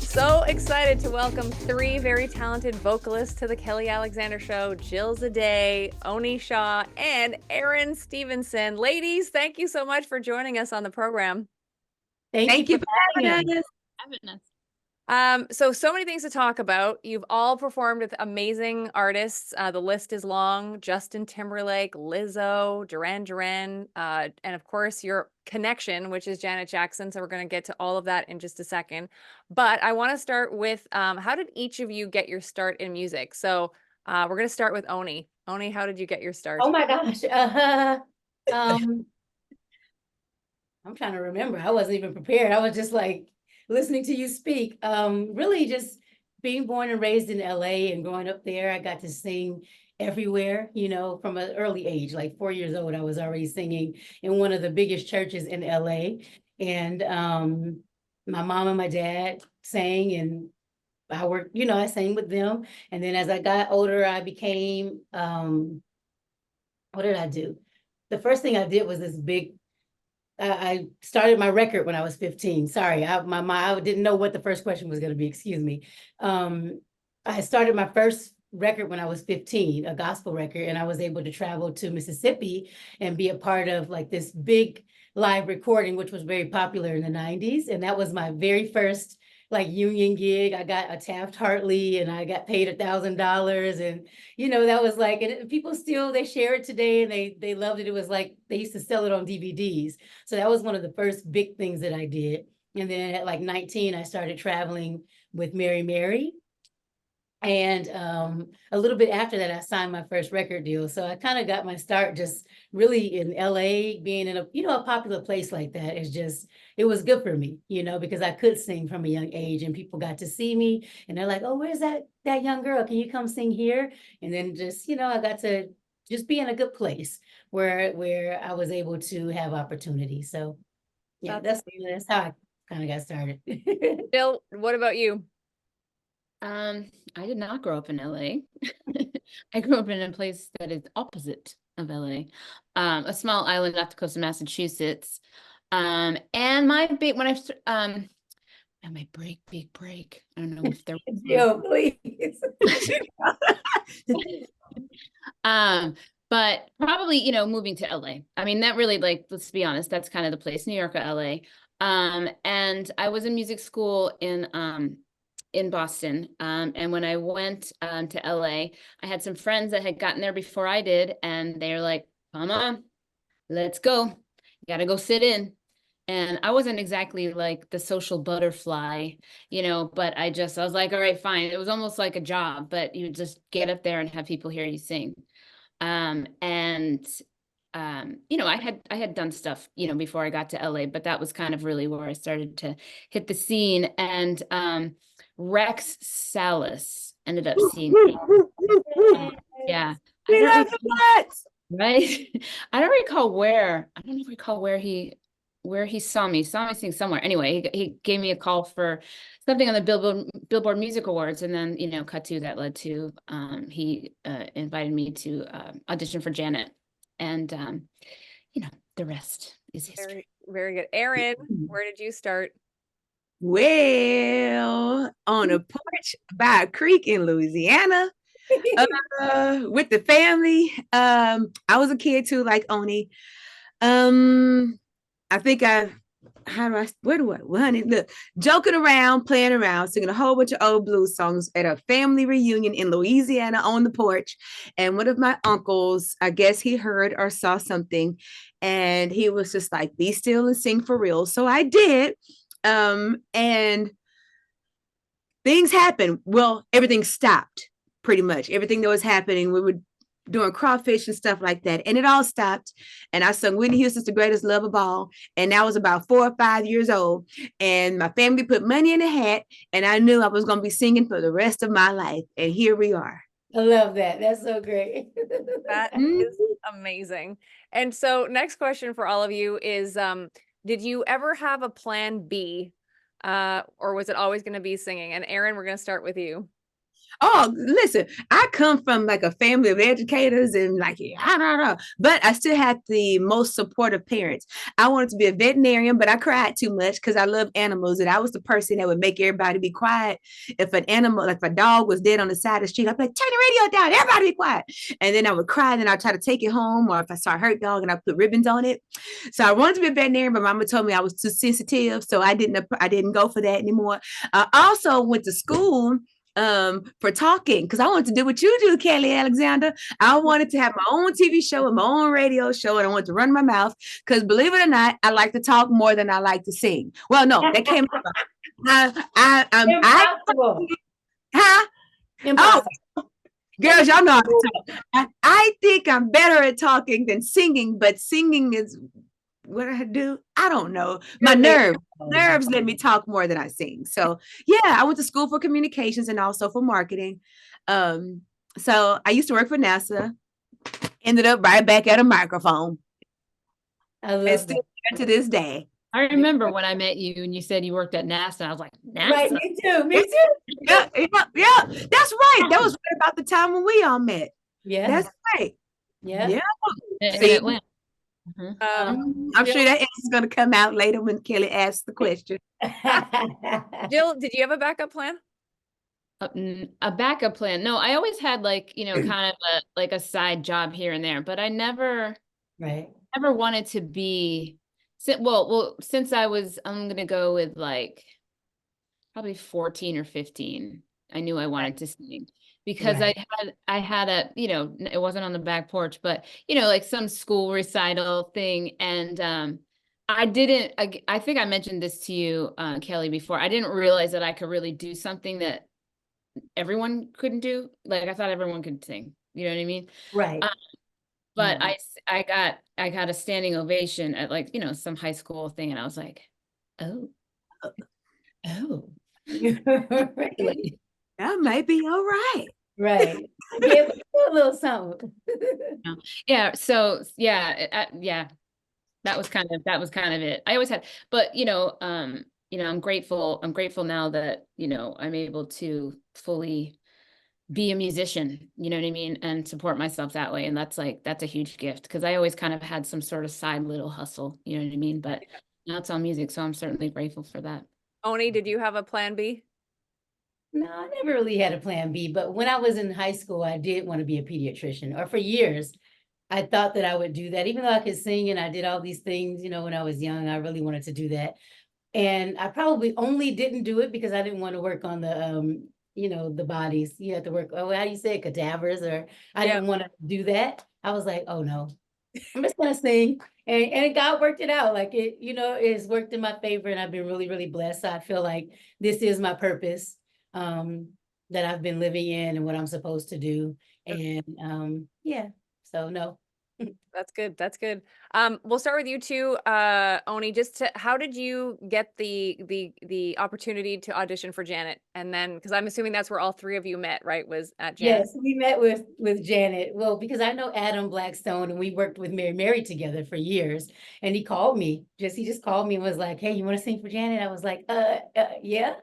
So excited to welcome three very talented vocalists to the Kelly Alexander Show: Jill Zaday, Onitsha, and Erin Stevenson. Ladies, thank you so much for joining us on the program. Thank you for having us. So many things to talk about. You've all performed with amazing artists. The list is long: Justin Timberlake, Lizzo, Duran Duran, and of course your connection, which is Janet Jackson. So we're going to get to all of that in just a second. But I want to start with how did each of you get your start in music? So we're going to start with Oni. Oni, how did you get your start? Oh my gosh. I'm trying to remember. I wasn't even prepared. I was just like listening to you speak. Really just being born and raised in LA and growing up there, I got to sing everywhere, you know, from an early age. Like 4 years old, I was already singing in one of the biggest churches in LA. And my mom and my dad sang, and I worked, you know, I sang with them. And then as I got older, I became, what did I do? The first thing I did was this big, I started my record when I was 15. Sorry, I didn't know what the first question was going to be. Excuse me. I started my first record when I was 15, a gospel record, and I was able to travel to Mississippi and be a part of like this big live recording, which was very popular in the 90s. And that was my very first like union gig. I got a Taft-Hartley and I got paid $1,000. And, you know, that was like, and people still, they share it today and they loved it. It was like, they used to sell it on DVDs. So that was one of the first big things that I did. And then at like 19, I started traveling with Mary Mary. And a little bit after that, I signed my first record deal. So I kind of got my start just really in LA, being in a, you know, a popular place like that. It's just, it was good for me, you know, because I could sing from a young age and people got to see me and they're like, oh, where's that young girl? Can you come sing here? And then just, you know, I got to just be in a good place where I was able to have opportunity. So yeah, that's how I kind of got started. Jill, what about you? I did not grow up in LA. I grew up in a place that is opposite of LA, a small island off the coast of Massachusetts. And my big my big break. I don't know if there was Yo, please. But probably, you know, moving to LA. I mean, that really, like, let's be honest, that's kind of the place, New York or LA. And I was in music school in Boston. And when I went to LA, I had some friends that had gotten there before I did. And they were like, come on, let's go. You got to go sit in. And I wasn't exactly like the social butterfly, you know, but I was like, all right, fine. It was almost like a job, but you just get up there and have people hear you sing. You know, I had done stuff, you know, before I got to LA, but that was kind of really where I started to hit the scene. And Rex Salas ended up seeing me. Yeah. Right. I don't recall where he saw me sing somewhere. Anyway, he gave me a call for something on the Billboard Music Awards. And then, you know, cut to that led to, he invited me to audition for Janet. And, you know, the rest is history. Very, very good. Erin, where did you start? Well, on a porch by a creek in Louisiana with the family. I was a kid too, like Oni. I think look, joking around, playing around, singing a whole bunch of old blues songs at a family reunion in Louisiana on the porch. And one of my uncles, I guess he heard or saw something, and he was just like, be still and sing for real. So I did. And things happened. Well, everything stopped pretty much. Everything that was happening, we were doing crawfish and stuff like that. And it all stopped. And I sung Whitney Houston's The Greatest Love of All. And I was about 4 or 5 years old. And my family put money in a hat. And I knew I was going to be singing for the rest of my life. And here we are. I love that. That's so great. That is amazing. And so next question for all of you is, did you ever have a plan B, or was it always going to be singing? And Erin, we're going to start with you. Oh, listen, I come from like a family of educators and like, I don't know, but I still had the most supportive parents. I wanted to be a veterinarian, but I cried too much because I love animals. And I was the person that would make everybody be quiet. If an animal, like if a dog was dead on the side of the street, I'd be like, turn the radio down, everybody be quiet. And then I would cry, and then I'd try to take it home. Or if I saw a hurt dog and I put ribbons on it. So I wanted to be a veterinarian, but mama told me I was too sensitive. So I didn't go for that anymore. I also went to school for talking because I wanted to do what you do, Kelly Alexander. I wanted to have my own TV show and my own radio show, and I wanted to run my mouth because, believe it or not, I like to talk more than I like to sing. Well, no, that came out. Impossible. Huh? Impossible. Oh, girls, y'all know how to talk. I think I'm better at talking than singing, but singing is what I do. I don't know. My nerves let me talk more than I sing. So yeah, I went to school for communications and also for marketing. So I used to work for NASA, ended up right back at a microphone. I love And still that. to this day. I remember when I met you and you said you worked at NASA. I was like, NASA? Right, me too. Me too. Yeah, that's right. That was right about the time when we all met. Yeah. That's right. Yeah. Yeah. In See? Atlanta. Mhm. I'm sure that answer is going to come out later when Kelly asks the question. Jill, did you have a backup plan? A backup plan. No, I always had like, kind of a side job here and there, but I never Right. wanted to be, since I'm going to go with like probably 14 or 15, I knew I wanted to sing because Right. I had a, it wasn't on the back porch, but, like some school recital thing. And I think I mentioned this to you, Kelly, before. I didn't realize that I could really do something that everyone couldn't do. Like I thought everyone could sing, you know what I mean? Right. But Mhm. I got a standing ovation at like, some high school thing. And I was like, oh, Right. That might be all right. Right. Give a little something. yeah. So yeah, that was kind of it. I always had, but I'm grateful now that, I'm able to fully be a musician, you know what I mean? And support myself that way. And that's a huge gift because I always kind of had some sort of side little hustle, you know what I mean? But now it's all music. So I'm certainly grateful for that. Oni, did you have a plan B? No, I never really had a plan B, but when I was in high school, I did want to be a pediatrician, or for years, I thought that I would do that. Even though I could sing and I did all these things, when I was young, I really wanted to do that. And I probably only didn't do it because I didn't want to work on the, the bodies. You have to work, how do you say it, cadavers, or I didn't want to do that. I was like, oh no, I'm just gonna sing. And God worked it out. Like it's worked in my favor, and I've been really, really blessed. So I feel like this is my purpose. That I've been living in and what I'm supposed to do. And yeah, so no. That's good. That's good. We'll start with you two, Oni. How did you get the opportunity to audition for Janet? And then, because I'm assuming that's where all three of you met, right? Was at Janet? Yes, we met with Janet. Well, because I know Adam Blackstone and we worked with Mary together for years. And he called me. He just called me and was like, hey, you want to sing for Janet? I was like, yeah.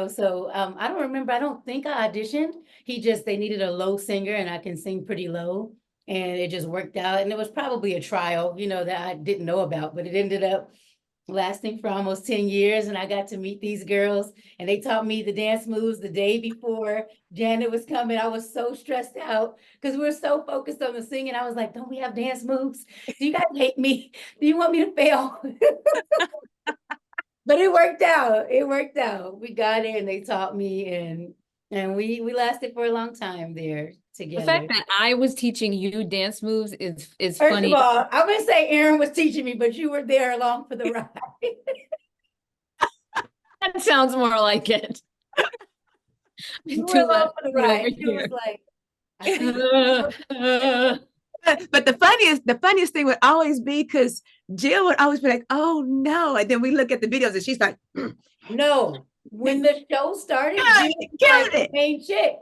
So I don't remember. I don't think I auditioned. They needed a low singer and I can sing pretty low. And it just worked out. And it was probably a trial, that I didn't know about, but it ended up lasting for almost 10 years. And I got to meet these girls and they taught me the dance moves the day before Janet was coming. I was so stressed out because we were so focused on the singing. I was like, don't we have dance moves? Do you guys hate me? Do you want me to fail? But it worked out. It worked out. We got in, they taught me, and we lasted for a long time there together. The fact that I was teaching you dance moves is First funny. of all, I'm gonna say Erin was teaching me, but you were there along for the ride. That sounds more like it. You were along for the ride. She was like, I think But the funniest thing would always be because Jill would always be like, oh no. And then we look at the videos and she's like, no. When the show started, Yeah, Jill you was killed like the it. main chick.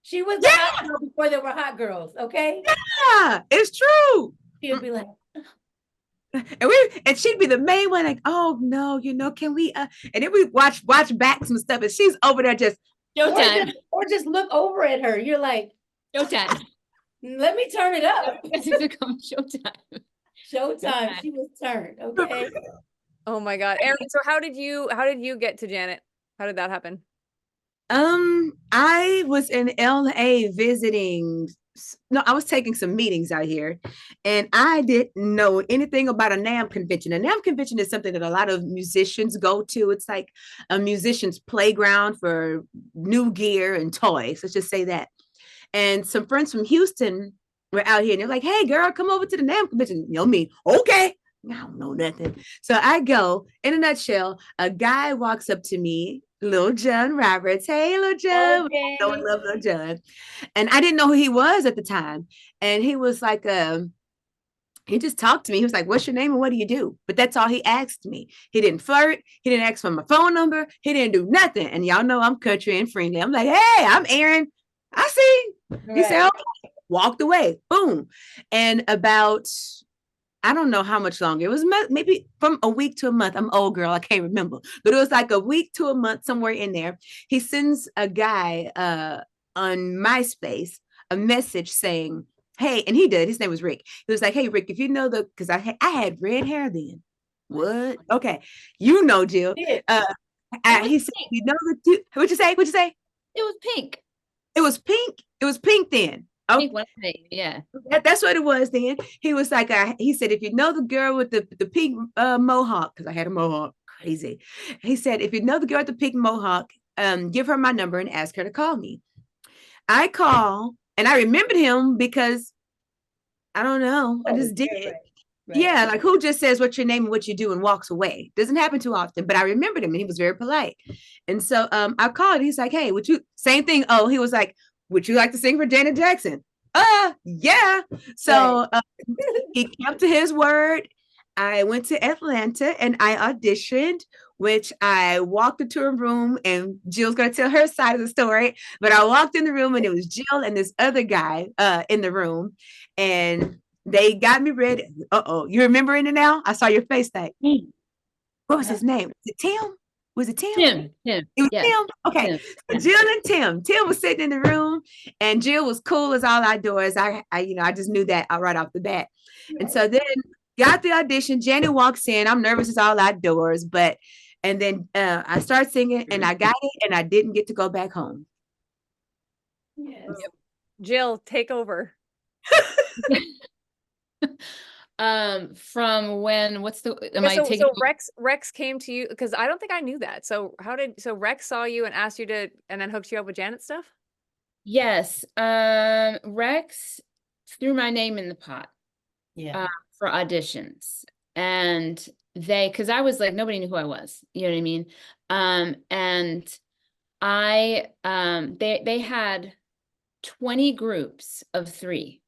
She was the hot girl before there were hot girls, okay? yeah, it's true. She would be like, And she'd be the main one, like, oh no, can we and then we watch back some stuff and she's over there just Showtime. Or just look over at her. You're like, Showtime. let me turn it up. It's become showtime. Showtime. She was turned. Okay. Oh my God. Erin, so how did you get to Janet? How did that happen? I was in LA visiting. No, I was taking some meetings out here, and I didn't know anything about a NAMM convention. A NAMM convention is something that a lot of musicians go to. It's like a musician's playground for new gear and toys. Let's just say that. And some friends from Houston were out here, and they're like, "Hey, girl, come over to the NAMM convention." You know me, okay. I don't know nothing. So I go. In a nutshell, a guy walks up to me, Lil John Roberts. Hey, Lil John. Okay. I love Lil John. And I didn't know who he was at the time. And he was like, he just talked to me. He was like, "What's your name and what do you do?" But that's all he asked me. He didn't flirt. He didn't ask for my phone number. He didn't do nothing. And y'all know I'm country and friendly. I'm like, "Hey, I'm Erin. I see." He said, "Okay." Walked away. Boom. And about, I don't know how much longer. It was maybe from a week to a month. I'm old girl. I can't remember. But it was like a week to a month, somewhere in there. He sends a guy on MySpace a message saying, "Hey," and he did. His name was Rick. He was like, "Hey, Rick, if you know because I had red hair then." What? Okay. You know, Jill. He said, "You know what'd you say? What'd you say?" It was pink. It was pink. It was pink then. Oh, Pink yeah. that's what it was then. He was like, he said, "If you know the girl with the pink mohawk," because I had a mohawk, crazy. He said, "If you know the girl with the pink mohawk, give her my number and ask her to call me." I call, and I remembered him because I don't know, I just did it. Right. Yeah, like who just says what's your name and what you do and walks away? Doesn't happen too often, but I remembered him and he was very polite. And so I called. He's like, "Hey, would you?" Same thing. Oh, he was like, "Would you like to sing for Janet Jackson?" Yeah. So he kept to his word. I went to Atlanta and I auditioned, which I walked into a room, and Jill's going to tell her side of the story, but I walked in the room and it was Jill and this other guy in the room, and they got me ready. You remembering it now? I saw your face like, what was his name? Was it Tim? Was it Tim? Tim. It was Tim. Okay. Tim. So Jill and Tim. Tim was sitting in the room, and Jill was cool as all outdoors. I just knew that right off the bat. And so then got the audition. Janet walks in. I'm nervous as all outdoors, and then I start singing, and I got it, and I didn't get to go back home. Yes. Jill, take over. From when? What's the? So Rex came to you, because I don't think I knew that. So Rex saw you and asked you to, and then hooked you up with Janet stuff? Yes. Rex threw my name in the pot. Yeah. For auditions, and because I was like, nobody knew who I was. You know what I mean? And they had 20 groups of 3.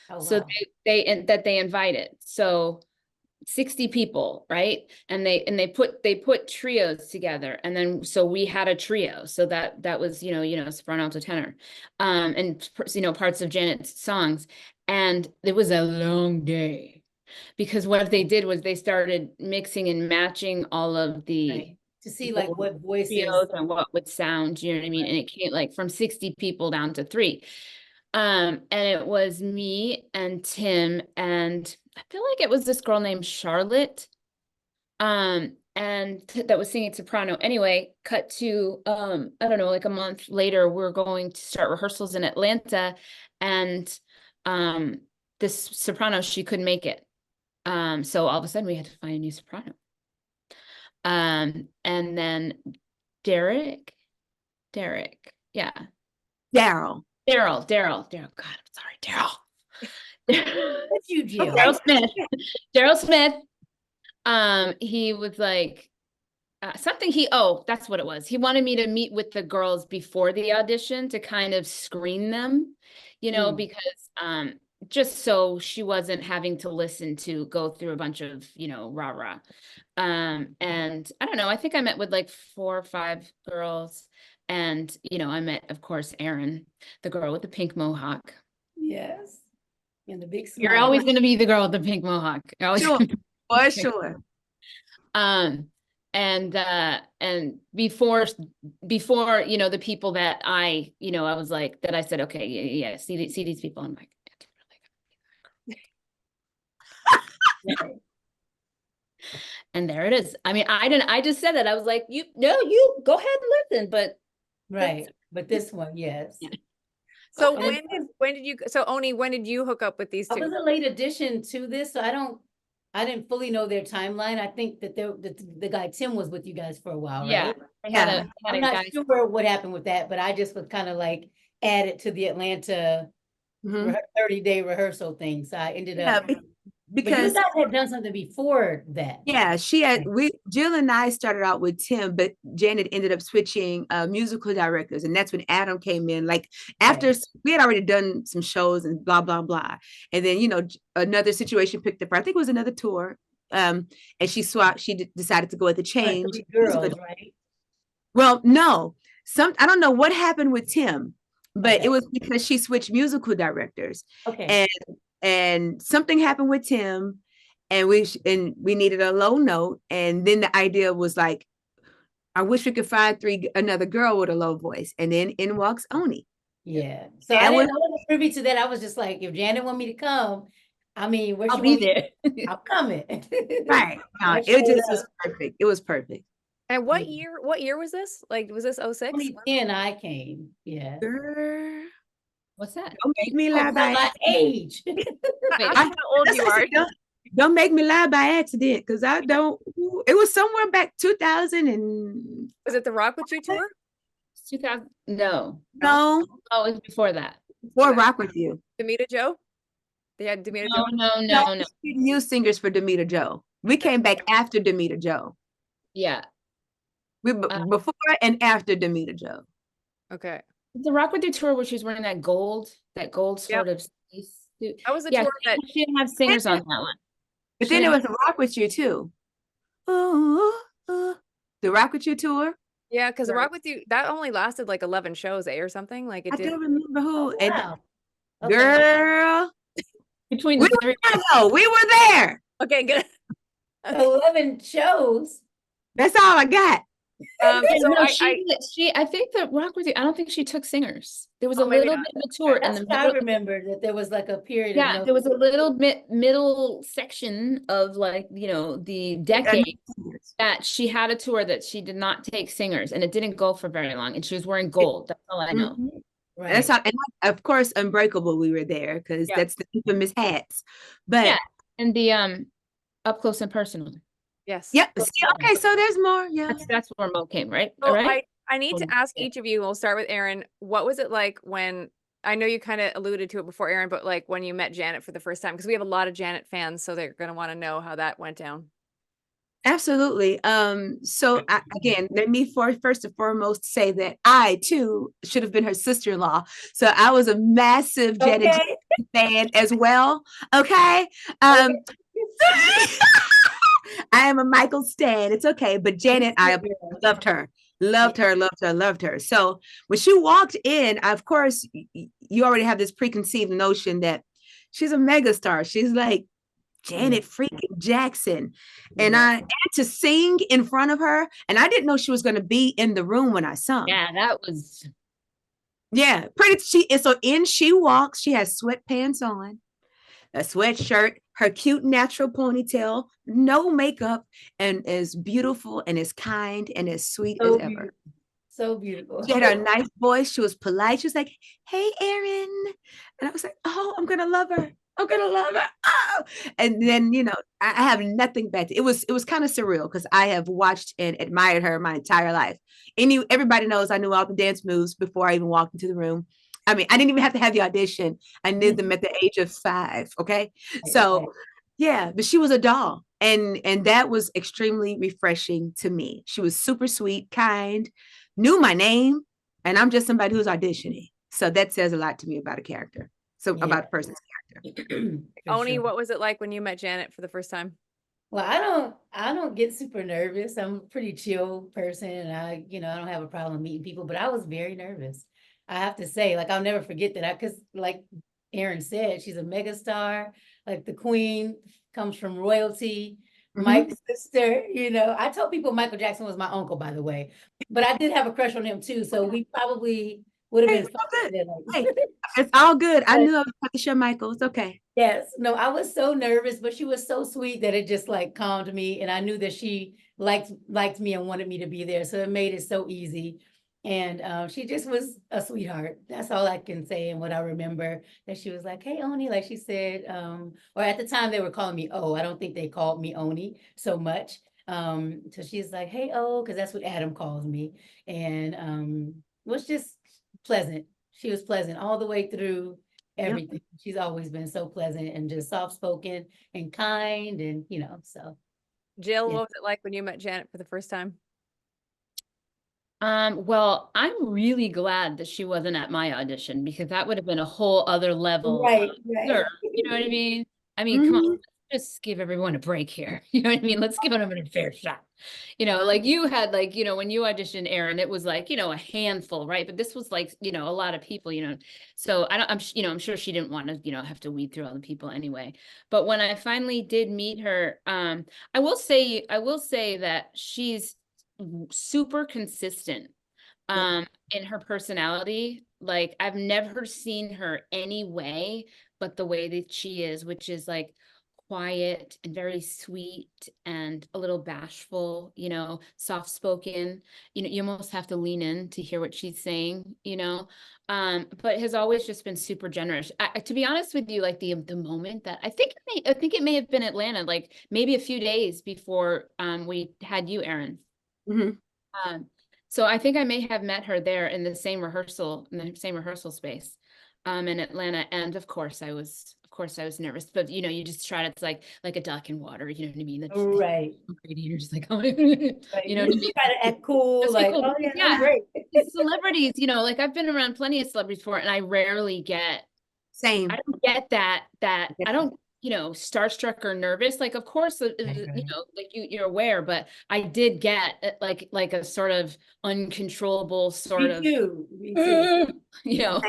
Oh, wow. So they invited, so 60 people, right? And they put trios together, and then so we had a trio. So that was soprano, alto, tenor, and parts of Janet's songs, and it was a long day, because what they did was they started mixing and matching all of the to see like what voices and what would sound, you know what I mean? And it came like from 60 people down to 3. And it was me and Tim, and I feel like it was this girl named Charlotte, and that was singing soprano. Anyway, cut to I don't know, like a month later, we're going to start rehearsals in Atlanta, and this soprano, she couldn't make it. So all of a sudden we had to find a new soprano. And then Derek, yeah. Daryl. God, I'm sorry, Daryl. That's you, Jill. Daryl Smith. He was like something. That's what it was. He wanted me to meet with the girls before the audition to kind of screen them, because just so she wasn't having to go through a bunch of rah-rah. And I don't know. I think I met with like 4 or 5 girls. And, I met, of course, Erin, the girl with the pink mohawk. Yes. And the big smile. You're always going to be the girl with the pink mohawk. Sure. For sure. And before, you know, the people that I, you know, I was like, that I said, okay, yeah, see these people. I'm like, and there it is. I mean, I just said that. I was like, you go ahead and listen, but Right, but this one, yes. Yeah. So Okay. when did you, so Oni, when did you hook up with these I two? was a late addition to this, so I didn't fully know their timeline. I think that the guy Tim was with you guys for a while, yeah, right? I had Yeah. a I'm not guy. sure what happened with that, but I just was kind of like added to the Atlanta Mhm. 30-day rehearsal thing. So I ended Yeah, up, but you because guys had done something before that. yeah, Jill and I started out with Tim, but Janet ended up switching musical directors, and that's when Adam came in. Like after we had already done some shows and blah blah blah, and then another situation picked up her. I think it was another tour, and she swapped. Decided to go with the Like change. three girls, right? Well, no, I don't know what happened with Tim, but Okay. it was because she switched musical directors, Okay. and something happened with Tim, and we needed a low note, and then the idea was like, I wish we could find another girl with a low voice, and then in walks Oni. Yeah. So And I wasn't privy to that. I was just like, if Janet want me to come, I mean, where I'll she be want me, there. I'm coming. right, no, I it showed just was up. perfect. It was perfect. And Yeah. what year was this? Like, was this 06? 2010 I came. Yeah. Girl, What's that? don't make me Oh, lie about by my age. Wait, Ask how old you are. don't make me lie by accident, because I don't. It was somewhere back 2000 and Was it the Rock With You tour? 2000? No. no, Oh, it was before that. before Rock With You. Demita Joe? They had Demita No, Joe? no. We didn't use singers for Demita Joe. We came back after Demita Joe. Yeah. Before and after Demita Joe. Okay. The Rock With You tour where she was wearing that gold sort of space suit. That was the Yeah, tour that she didn't have singers on that one. But then there was a Rock With You too. Ooh, the Rock With You tour. yeah, because the Rock With You, that only lasted like 11 shows, or something. Like it I did. don't remember who. Oh, And wow. Okay. girl, Between we the were three. there though. We were there. Okay, good. 11 shows. That's all I got. So No, I I think that Rock With You, I don't think she took singers. There was Oh, a maybe little not. bit of a tour in That's the what I middle. remember, that there was like a period Yeah, of there was a little bit middle section of like, the decade that she had a tour that she did not take singers, and it didn't go for very long, and she was wearing gold. That's all I know. Mhm. right. And that's how, and of course, Unbreakable, we were there because Yeah. that's the infamous hats. But Yeah, and the Up Close and Personal. yes. yep. See, okay, so there's more. Yeah. That's where Mo came, right? So All right. I need to ask each of you, we'll start with Erin. What was it like when, I know you kind of alluded to it before, Erin, but like when you met Janet for the first time, because we have a lot of Janet fans, so they're going to want to know how that went down. Absolutely. So again, let me first and foremost say that I too should have been her sister-in-law. So I was a massive Janet Okay. Jackson fan as well. Okay. I am a Michael stan. It's okay. But Janet, I loved her. Loved her. So when she walked in, of course, you already have this preconceived notion that she's a megastar. She's like Janet freaking Jackson. And I had to sing in front of her. And I didn't know she was going to be in the room when I sung. Yeah, that was. Yeah, pretty. So in she walks, she has sweatpants on, a sweatshirt, her cute natural ponytail, no makeup, and as beautiful and as kind and as sweet as ever. So beautiful. She had a nice voice. She was polite. She was like, "Hey, Erin," and I was like, "Oh, I'm gonna love her. I'm gonna love her." Oh. And then I have nothing bad. It was kind of surreal because I have watched and admired her my entire life. Everybody knows I knew all the dance moves before I even walked into the room. I mean, I didn't even have to have the audition. I knew them at the age of 5. Okay, so yeah, but she was a doll, and that was extremely refreshing to me. She was super sweet, kind, knew my name, and I'm just somebody who's auditioning. So that says a lot to me about a character. So about a person's character. Oni, what was it like when you met Janet for the first time? Well, I don't get super nervous. I'm a pretty chill person, and I don't have a problem meeting people, but I was very nervous. I have to say, like, I'll never forget that, because like Erin said, she's a megastar. Like, the queen comes from royalty. Mike's sister, I told people Michael Jackson was my uncle, by the way, but I did have a crush on him too. So we probably would have Hey, been. it's all good. Like, Hey, it's all good. I But- knew I was about to show Michael. It's okay. Yes, no, I was so nervous, but she was so sweet that it just like calmed me, and I knew that she liked me and wanted me to be there, so it made it so easy. And she just was a sweetheart. That's all I can say. And what I remember, that she was like, "Hey, Oni," like she said, or at the time they were calling me O. I don't think they called me Oni so much. So she's like, "Hey, O," because that's what Adam calls me, and was just pleasant. She was pleasant all the way through everything. She's always been so pleasant and just soft-spoken and kind, and so. Jill, Yeah. what was it like when you met Janet for the first time? Well, I'm really glad that she wasn't at my audition, because that would have been a whole other level. Right. Sure. You know what I mean? Come on, let's just give everyone a break here. You know what I mean? Let's give them a fair shot. Like you had when you auditioned Erin, it was like, a handful, right? But this was like, a lot of people, so I'm sure she didn't want to, have to weed through all the people anyway. But when I finally did meet her, I will say that she's super consistent in her personality. Like, I've never seen her any way but the way that she is, which is like quiet and very sweet and a little bashful, soft spoken. You almost have to lean in to hear what she's saying, but has always just been super generous. To be honest with you, like the moment that I think it may have been Atlanta, like maybe a few days before we had you, Erin. So I think I may have met her there in the same rehearsal space in Atlanta. And of course I was nervous, but you just try to, it's like a duck in water, you know what I mean? That's Right. you're just like, oh, Right. you know what I mean? Try to act cool, Just like, cool. oh yeah, Yeah. I'm great. Celebrities, like I've been around plenty of celebrities before, and I rarely get, Same. I don't get that I don't, starstruck or nervous. Like, of course, Right. like you're aware, but I did get like a sort of uncontrollable sort Me of, too. Me too.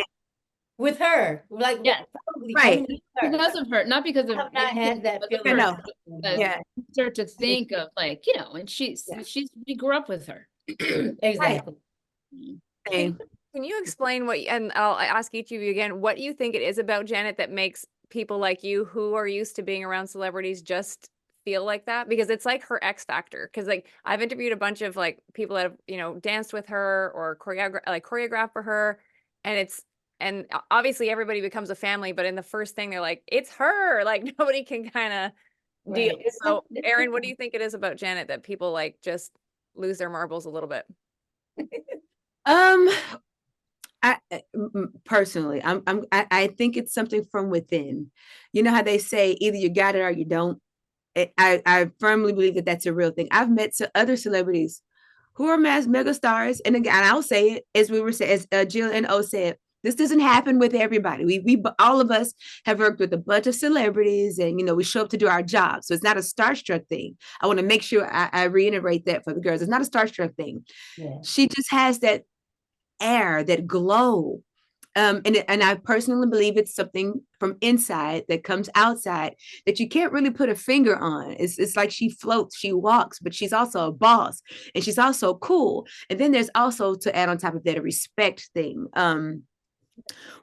With her, like, Yeah. probably Right. only with her. because of her, not because of I have not had that because of feeling. her. No. Yeah. Start to think of like, and we grew up with her. Exactly. Same. Can you explain and I'll ask each of you again, what you think it is about Janet that makes people like you who are used to being around celebrities just feel like that? Because it's like her X factor. Because like I've interviewed a bunch of like people that have danced with her or choreographed for her, and obviously everybody becomes a family, but in the first thing they're like, it's her. Like nobody can kind of deal. Right. So Erin, what do you think it is about Janet that people like just lose their marbles a little bit? Personally, I think it's something from within. You know how they say either you got it or you don't. I firmly believe that that's a real thing. I've met other celebrities who are mega stars, and again, I'll say it as we were saying, as Jill and O said, this doesn't happen with everybody. We all of us have worked with a bunch of celebrities, and we show up to do our job. So it's not a starstruck thing. I want to make sure I reiterate that for the girls. It's not a starstruck thing. Yeah. She just has that air, that glow. And I personally believe it's something from inside that comes outside that you can't really put a finger on. It's like she floats, she walks, but she's also a boss, and she's also cool. And then there's also, to add on top of that, a respect thing.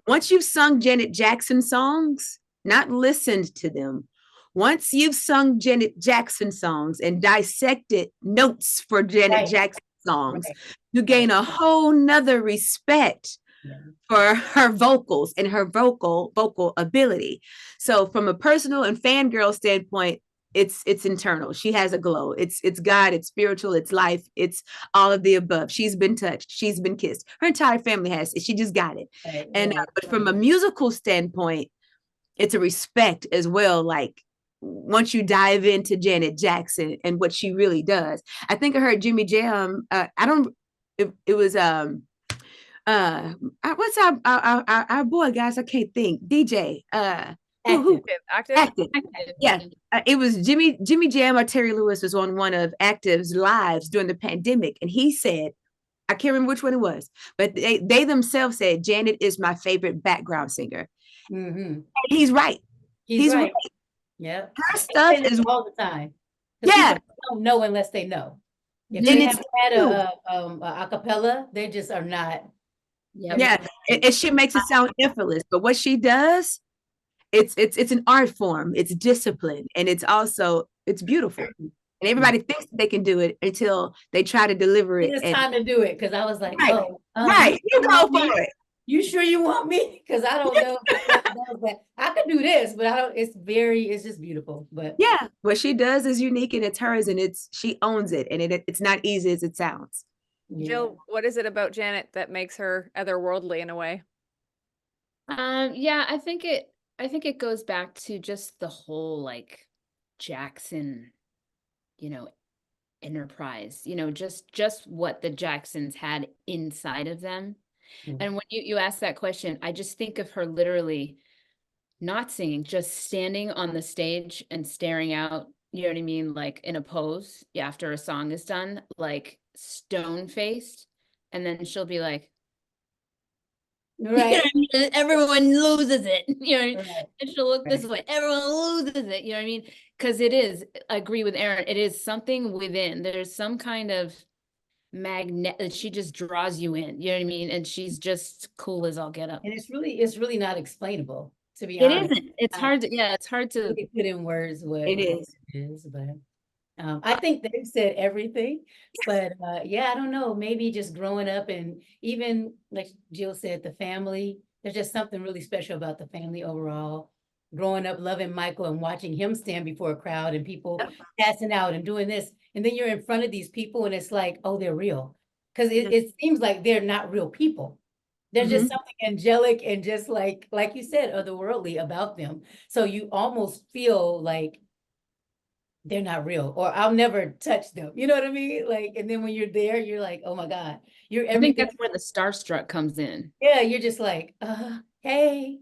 Once you've sung Janet Jackson songs, not listened to them, once you've sung Janet Jackson songs and dissected notes for Janet Jackson songs, you gain a whole nother respect for her vocals and her vocal ability. So from a personal and fangirl standpoint, it's internal. She has a glow. It's God, it's spiritual, it's life, it's all of the above. She's been touched, she's been kissed. Her entire family has it. She just got it. And but from a musical standpoint, it's a respect as well. Like, once you dive into Janet Jackson and what she really does, I think I heard Jimmy Jam. It was what's our boy, guys? I can't think. DJ. Active. Yeah, it was Jimmy Jam or Terry Lewis was on one of Active's lives during the pandemic, and he said, I can't remember which one it was, but they themselves said Janet is my favorite background singer. Mm-hmm. And he's right. He's right. Yeah. Her stuff is all the time. 'Cause Yeah. people don't know unless they know. If And they it's haven't had true. a acapella, they just are not. Yep. Yeah, and she makes it sound effortless, but what she does, it's an art form, it's discipline, and it's beautiful. And everybody thinks they can do it until they try to deliver it. It's And time to do it, because I was like, Right, oh, right, you go want me? for it. You sure you want me? Because I don't know. I could do this, but I don't. It's just beautiful. But Yeah, what she does is unique and it's hers, and she owns it, and it's not easy as it sounds. yeah. Jill, what is it about Janet that makes her otherworldly in a way? Yeah, I think it goes back to just the whole like Jackson, you know, enterprise, just what the Jacksons had inside of them. Mhm. And when you ask that question, I just think of her literally not singing, just standing on the stage and staring out, you know what I mean? Like in a pose, after a song is done, like stone faced. And then she'll be like, you know Right. what I mean? And everyone loses it, Right. and she'll look this way, everyone loses it, you know what I mean? Because I agree with Erin, it is something within, there's some kind of magnet that she just draws you in, you know what I mean? And she's just cool as all get up. And it's really not explainable, to be It honest. isn't, it's hard to We can put in words what It is. it is, but I think they've said everything. But yeah, I don't know. Maybe just growing up, and even like Jill said, the family. There's just something really special about the family overall. Growing up, loving Michael and watching him stand before a crowd and people passing out and doing this, and then you're in front of these people, and it's like, oh, they're real, because it seems like they're not real people. There's just something angelic and just like you said, otherworldly about them. So you almost feel like they're not real, or I'll never touch them. You know what I mean? Like, and then when you're there, you're like, oh my God, you're I think everything. that's where the starstruck comes in. Yeah, you're just like, hey,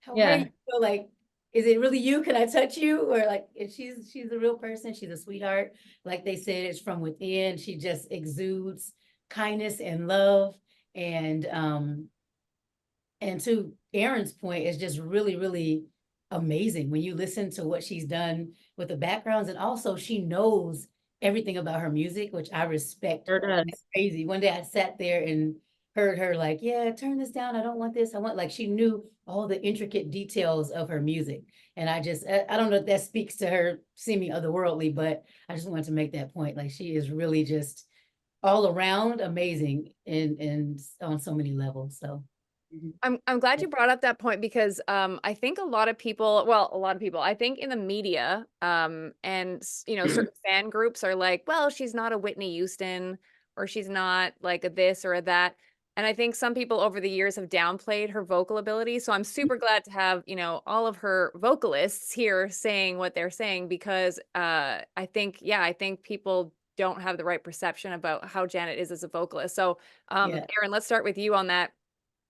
how are Yeah. you? So like, is it really you? Can I touch you? Or like, if she's a real person, she's a sweetheart. Like they said, it's from within. She just exudes kindness and love. And to Erin's point, it's just really, really amazing when you listen to what she's done with the backgrounds, and also she knows everything about her music, which I respect. Sure does. It's crazy. One day I sat there and heard her like, yeah, turn this down. I don't want this. I want, like, she knew all the intricate details of her music. And I don't know if that speaks to her seeming otherworldly, but I just wanted to make that point. Like, she is really just all around amazing and on so many levels. So I'm glad you brought up that point, because I think a lot of people, I think in the media, and certain fan groups are like, well, she's not a Whitney Houston, or she's not like a this or a that. And I think some people over the years have downplayed her vocal ability. So I'm super glad to have, all of her vocalists here saying what they're saying, because I think people don't have the right perception about how Janet is as a vocalist. So Yeah. Erin, let's start with you on that.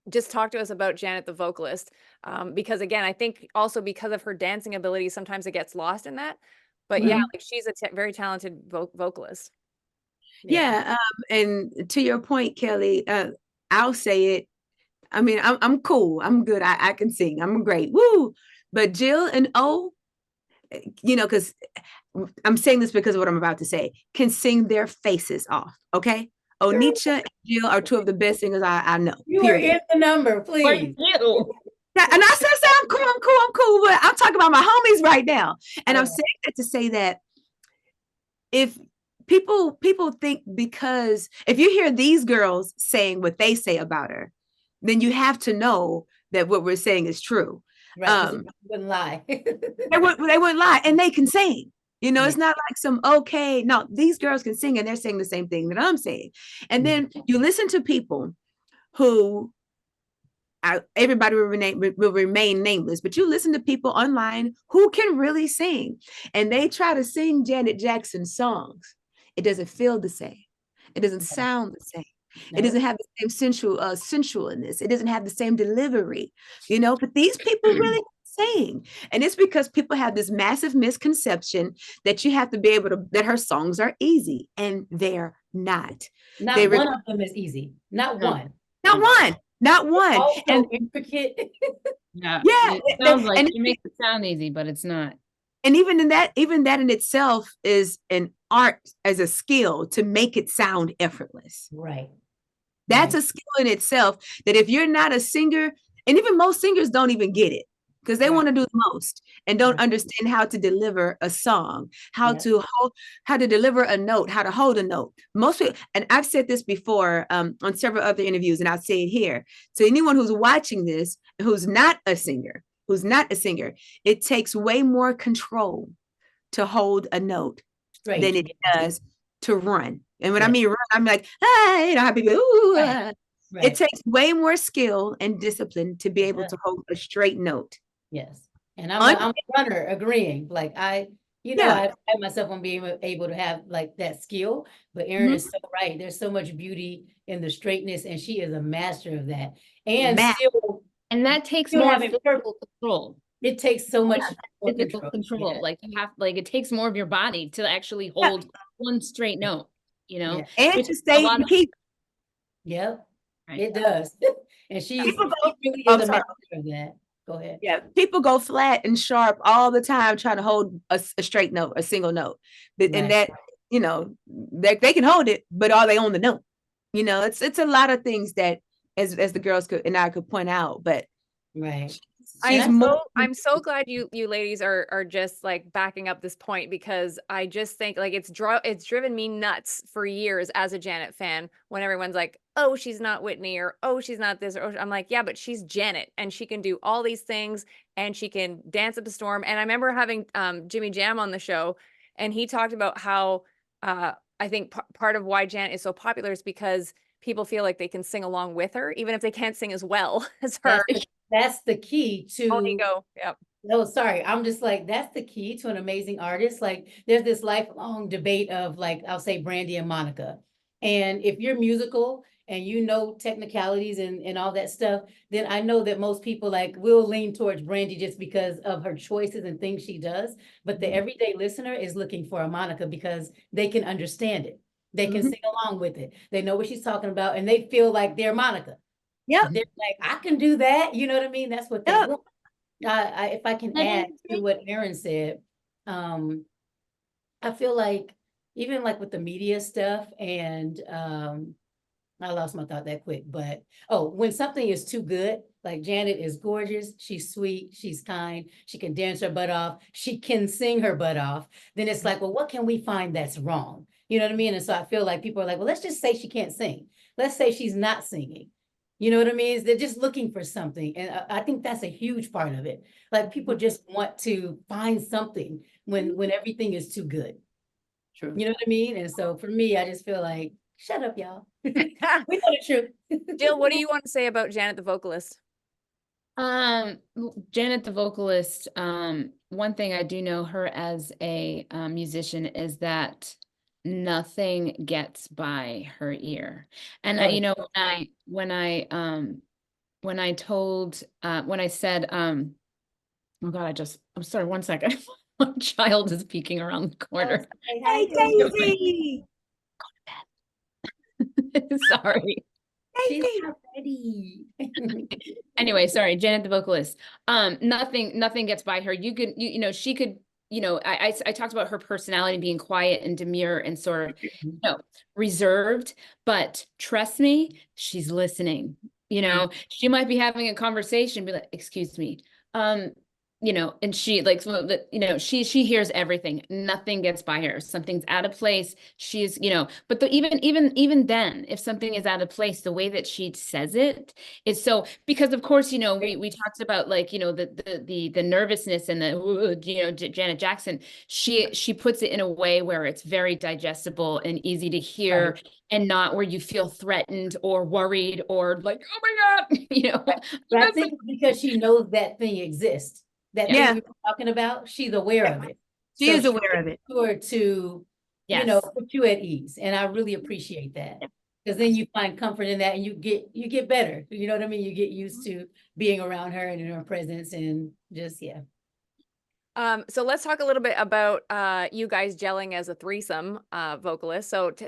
Just talk to us about Janet the vocalist, because again, I think also because of her dancing ability, sometimes it gets lost in that. But yeah, like she's a very talented vocalist. Yeah, and to your point, Kelly, I'll say it. I mean, I'm cool. I'm good. I can sing. I'm great. Woo! But Jill and O, because I'm saying this because of what I'm about to say, can sing their faces off. Okay. Onitsha and Jill are two of the best singers I know. You are in the number, please. For you. And I said, I'm cool, but I'm talking about my homies right now. And I'm saying that to say that if people think, because if you hear these girls saying what they say about her, then you have to know that what we're saying is true. Right, they wouldn't lie. they wouldn't lie, and they can sing. It's not like no, these girls can sing and they're saying the same thing that I'm saying. And then you listen to people who, everybody will remain nameless, but you listen to people online who can really sing, and they try to sing Janet Jackson songs. It doesn't feel the same. It doesn't sound the same. It doesn't have the same sensualness. It doesn't have the same delivery, but these people really sing. And it's because people have this massive misconception that you have to be able to, that her songs are easy, and they're not. Not one of them is easy. Not one. Not one. Also and intricate. Yeah. Yeah. It sounds like she makes it sound easy, but it's not. And even that in itself is an art as a skill to make it sound effortless. Right. That's Right. a skill in itself that if you're not a singer, and even most singers don't even get it because they Right. want to do the most and don't Right. understand how to deliver a song, how Yep. to deliver a note, how to hold a note. Most people, and I've said this before on several other interviews, and I'll say it here. So anyone who's watching this, who's not a singer, it takes way more control to hold a note Straight. than it does to run. And when I Yeah. mean run, I'm like, you know how people, ooh, Right. Right. It takes way more skill and discipline to be able does. to hold a straight note. Yes. And I'm a runner agreeing. Like Yeah. I pride myself on being able to have like that skill, but Erin is so right. There's so much beauty in the straightness, and she is a master of that. And still, And that takes still more having physical control. it takes so much more Physical control. Yeah. Like you have, like it takes more of your body to actually hold one straight note, you know. Yeah. And Which to is stay a lot and of- keep. Yep. Right. It does. And she really I'm is a sorry. master of that. Go ahead. Yeah, people go flat and sharp all the time trying to hold a straight note, a single note. And Right. that, you know, they can hold it, but are they on the note? You know, it's a lot of things that as the girls could and I could point out, but Right. I'm so glad you ladies are just like backing up this point, because I just think like it's driven me nuts for years as a Janet fan when everyone's like, oh, she's not Whitney, or oh, she's not this, or I'm like, yeah, but she's Janet and she can do all these things and she can dance up a storm. And I remember having Jimmy Jam on the show, and he talked about how I think part of why Janet is so popular is because people feel like they can sing along with her, even if they can't sing as well as her. That's the key to. Oh, go. Yep. No, sorry. I'm just like, that's the key to an amazing artist. Like, there's this lifelong debate of like, I'll say Brandy and Monica. And if you're musical and you know technicalities and all that stuff, then I know that most people like will lean towards Brandy just because of her choices and things she does. But the everyday listener is looking for a Monica because they can understand it. They can sing along with it. They know what she's talking about, and they feel like they're Monica. yeah, They're like, I can do that. You know what I mean? That's what they want. If I can add to what Erin said, I feel like even like with the media stuff, and I lost my thought that quick, but when something is too good, like Janet is gorgeous, she's sweet, she's kind, she can dance her butt off, she can sing her butt off, then it's like, well, what can we find that's wrong? You know what I mean? And so I feel like people are like, well, let's just say she can't sing. Let's say she's not singing. You know what I mean? They're just looking for something. And I think that's a huge part of it. Like people just want to find something when everything is too good. True. You know what I mean? And so for me, I just feel like, shut up, y'all. We know the truth. Jill, what do you want to say about Janet the vocalist? Janet the vocalist, one thing I do know her as a musician is that nothing gets by her ear. And you know, when I said, oh God, I'm sorry, one second. My child is peeking around the corner. Hey, Daisy. Sorry. She's not ready. Anyway, sorry, Janet the vocalist. Nothing gets by her. You could, you know, she could, you know, I talked about her personality being quiet and demure and sort of, you know, reserved, but trust me, she's listening. You know, she might be having a conversation, be like, excuse me. You know, and she like, you know, she hears everything. Nothing gets by her. If something's out of place, she's, you know, but even then, if something is out of place, the way that she says it is so, because of course, you know, we talked about like, you know, the nervousness and the, you know, Janet Jackson, she puts it in a way where it's very digestible and easy to hear. Right. And not where you feel threatened or worried or like, oh my God, you know. But I think because she knows that thing exists. That thing we were talking about, she's aware of it. She is aware of it. Sure to, you know, put you at ease. And I really appreciate that. Because then you find comfort in that and you get better. You know what I mean? You get used to being around her and in her presence and just, So let's talk a little bit about you guys gelling as a threesome vocalist. Like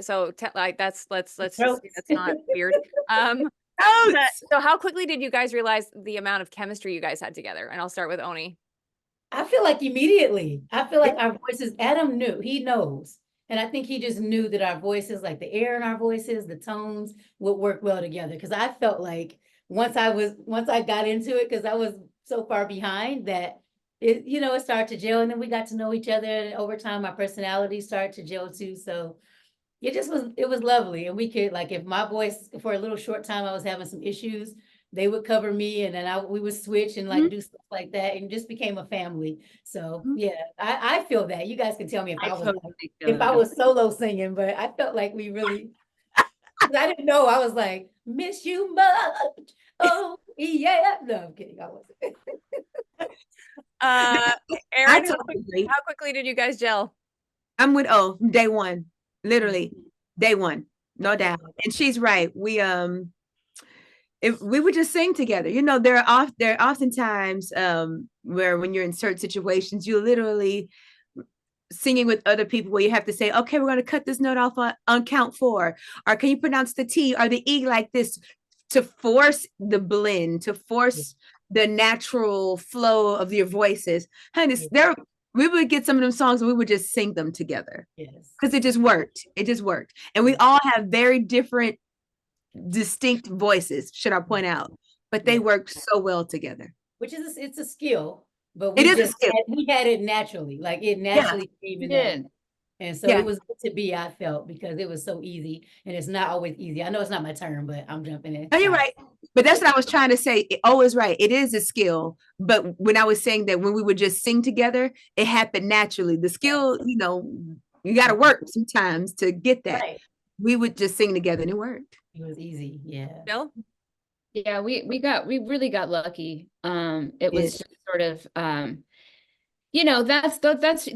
let's just, that's not weird. So how quickly did you guys realize the amount of chemistry you guys had together? And I'll start with Oni. I feel like immediately. I feel like our voices, Adam knew, he knows. And I think he just knew that our voices, like the air in our voices, the tones would work well together. Cause I felt like once I got into it, cause I was so far behind that it, it started to gel, and then we got to know each other. And over time, our personalities started to gel too. So it was lovely. And we could, like, if my voice for a little short time, I was having some issues, they would cover me, and then we would switch and like do stuff like that, and just became a family. So yeah, I feel that. You guys can tell me if I was solo singing, but I felt like we really, I didn't know. I was like, miss you much. Oh yeah. No, I'm kidding. I wasn't. Erin, totally how quickly did you guys gel? I'm with O, day one, literally day one, no doubt. And she's right. If we would just sing together, there are oftentimes where when you're in certain situations, you literally singing with other people where you have to say, okay, we're going to cut this note off on count 4, or can you pronounce the T or the E like this, to force the blend, to force the natural flow of your voices. Honey, we would get some of them songs and we would just sing them together. Yes. Because it just worked. It just worked. And we all have very different, distinct voices, should I point out, but they worked so well together. Which is, it's a skill, but it is a skill. We had it naturally, like it naturally came in. And so it was good to be, I felt, because it was so easy, and it's not always easy. I know it's not my turn, but I'm jumping in. Oh, you're right. But that's what I was trying to say. Oh, is right. It is a skill. But when I was saying that when we would just sing together, it happened naturally. The skill, you got to work sometimes to get that. Right. We would just sing together and it worked. It was easy. Yeah. Bill? Yeah, we really got lucky. It was just sort of,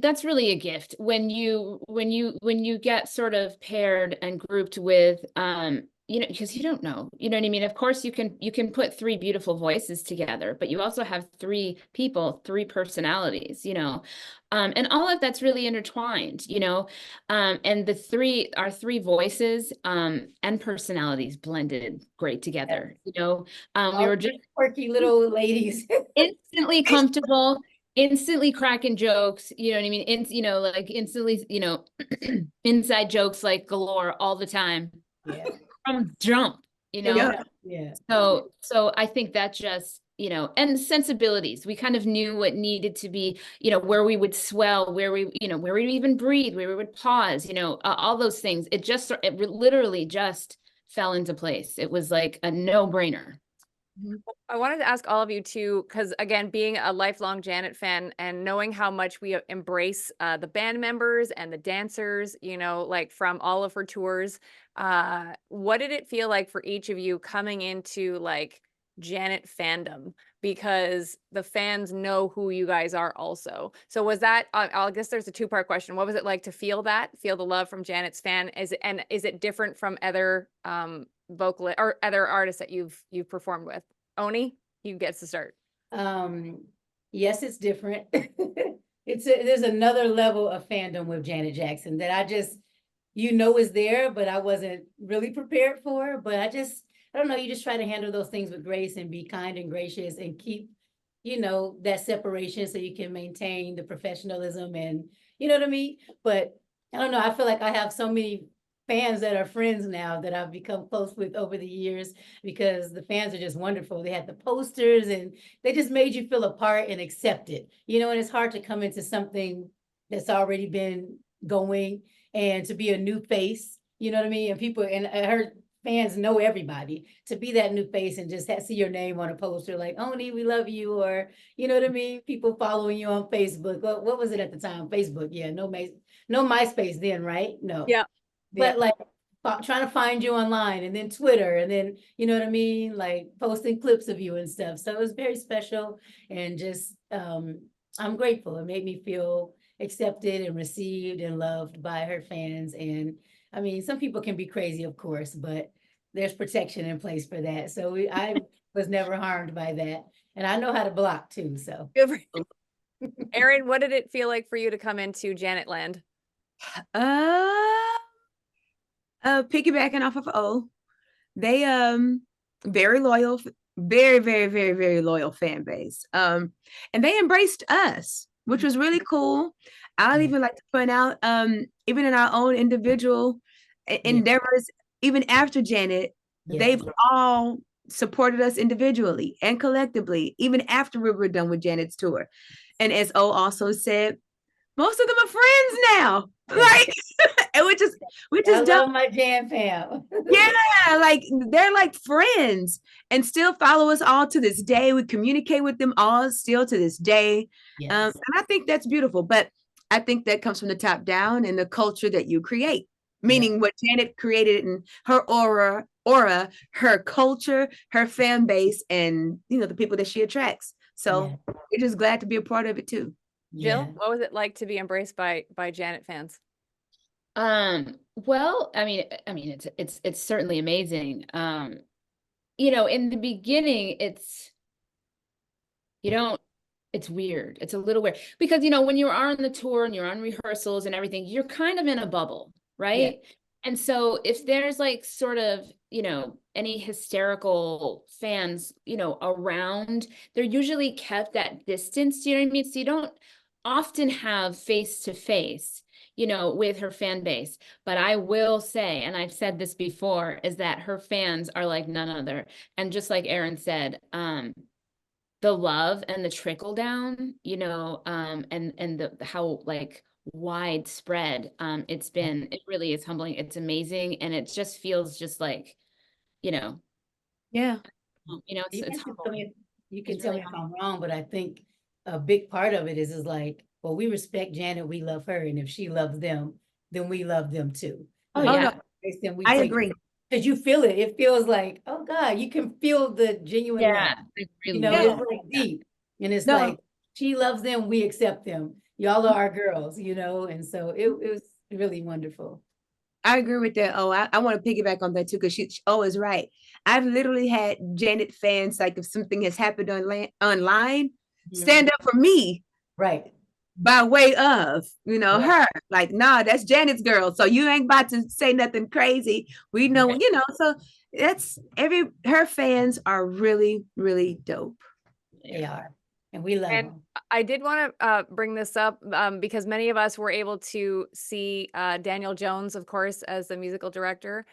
that's really a gift when you get sort of paired and grouped with, because you don't know, you know what I mean? Of course you can put 3 beautiful voices together, but you also have 3 people, 3 personalities, and all of that's really intertwined, and our 3 voices, and personalities blended great together, we were just quirky little ladies, instantly comfortable, instantly cracking jokes, you know what I mean? Like instantly, inside jokes like galore all the time. Yeah. From jump, Yeah. So I think that just, and sensibilities, we kind of knew what needed to be, where we would swell, where we even breathe, where we would pause, all those things. It literally just fell into place. It was like a no-brainer. I wanted to ask all of you too, because again, being a lifelong Janet fan and knowing how much we embrace the band members and the dancers, like from all of her tours, what did it feel like for each of you coming into like Janet fandom? Because the fans know who you guys are also. So was that, I guess there's a 2-part question. What was it like to feel the love from Janet's fan? Is it different from other vocalist or other artists that you've performed with? Oni, you get to start. Yes, it's different. There's another level of fandom with Janet Jackson that I just, is there, but I wasn't really prepared for. But I don't know, you just try to handle those things with grace and be kind and gracious and keep, that separation so you can maintain the professionalism and, you know what I mean? But I don't know, I feel like I have so many fans that are friends now that I've become close with over the years, because the fans are just wonderful. They had the posters and they just made you feel a part and accepted, and it's hard to come into something that's already been going and to be a new face, you know what I mean? And people, and her fans know everybody, to be that new face and just see your name on a poster like, Oni, we love you, or, you know what I mean? People following you on Facebook. What was it at the time? Facebook. Yeah. No MySpace then, right? No. Yeah. But like trying to find you online, and then Twitter, and then, you know what I mean? Like posting clips of you and stuff. So it was very special, and just, I'm grateful. It made me feel accepted and received and loved by her fans. And I mean, some people can be crazy, of course, but there's protection in place for that. So I was never harmed by that. And I know how to block too, so. Erin, what did it feel like for you to come into Janet land? Piggybacking off of O, they very loyal very, very, very, very loyal fan base. And they embraced us, which was really cool. I'd Yeah. even like to point out, even in our own individual endeavors, even after Janet, they've Yes. all supported us individually and collectively, even after we were done with Janet's tour. And as O also said, most of them are friends now. Like, and we I just don't. love my Jan fam. Yeah, like they're like friends and still follow us all to this day. We communicate with them all still to this day. Yes. And I think that's beautiful. But I think that comes from the top down and the culture that you create, meaning what Janet created in her aura, her culture, her fan base, and the people that she attracts. So we're just glad to be a part of it too. Jill, Yeah. what was it like to be embraced by Janet fans? Well, I mean, it's certainly amazing. In the beginning, it's weird. It's a little weird because, when you are on the tour and you're on rehearsals and everything, you're kind of in a bubble, right? And so if there's like sort of, any hysterical fans, around, they're usually kept at distance. Do you know what I mean? So you don't often have face to face, with her fan base. But I will say, and I've said this before, is that her fans are like none other. And just like Erin said, the love and the trickle down, and the how like widespread it really is humbling. It's amazing, and it just feels just like, Yeah. it's humbling. You can It's tell really me if I'm wrong, but I think a big part of it is like, well, we respect Janet, we love her, and if she loves them, then we love them too. Oh, Like, yeah. then we I take agree. because you feel it. It feels like, oh God, you can feel the genuine love. It really It's like deep. And it's No. like, she loves them, we accept them. Y'all are our girls, and so it was really wonderful. I agree with that. Oh, I want to piggyback on that too, because she is right. I've literally had Janet fans, like if something has happened online, stand up for me. Right. By way of, her. Like, nah, that's Janet's girl. So you ain't about to say nothing crazy. We know, so that's her fans are really, really dope. They are. And we love them. I did want to bring this up because many of us were able to see Daniel Jones, of course, as the musical director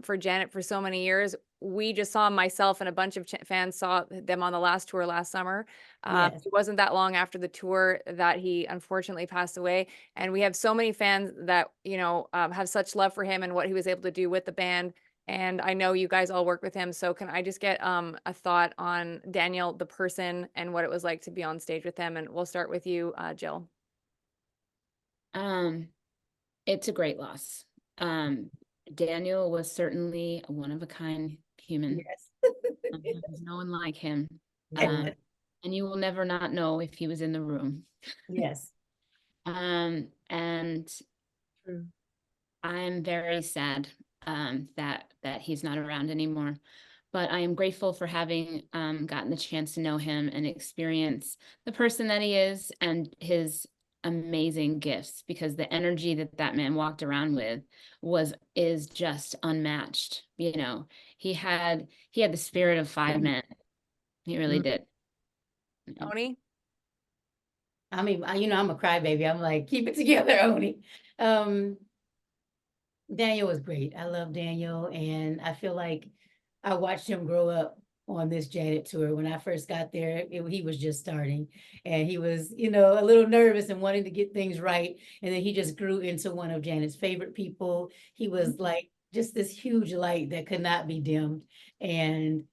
for Janet for so many years. We just saw myself and a bunch of fans saw them on the last tour last summer. It wasn't that long after the tour that he unfortunately passed away. And we have so many fans that, have such love for him and what he was able to do with the band. And I know you guys all work with him. So can I just get a thought on Daniel, the person, and what it was like to be on stage with him? And we'll start with you, Jill. It's a great loss. Daniel was certainly a one-of-a-kind human. Yes. There's no one like him. Yes. And you will never not know if he was in the room. Yes. And I'm very sad that he's not around anymore. But I am grateful for having gotten the chance to know him and experience the person that he is and his amazing gifts, because the energy that man walked around with is just unmatched. He had the spirit of 5 men. He really did. Oni? I mean, I'm a crybaby. I'm like, keep it together, Oni. Daniel was great. I love Daniel, and I feel like I watched him grow up on this Janet tour. When I first got there, he was just starting, and he was, a little nervous and wanting to get things right. And then he just grew into one of Janet's favorite people. He was like just this huge light that could not be dimmed. And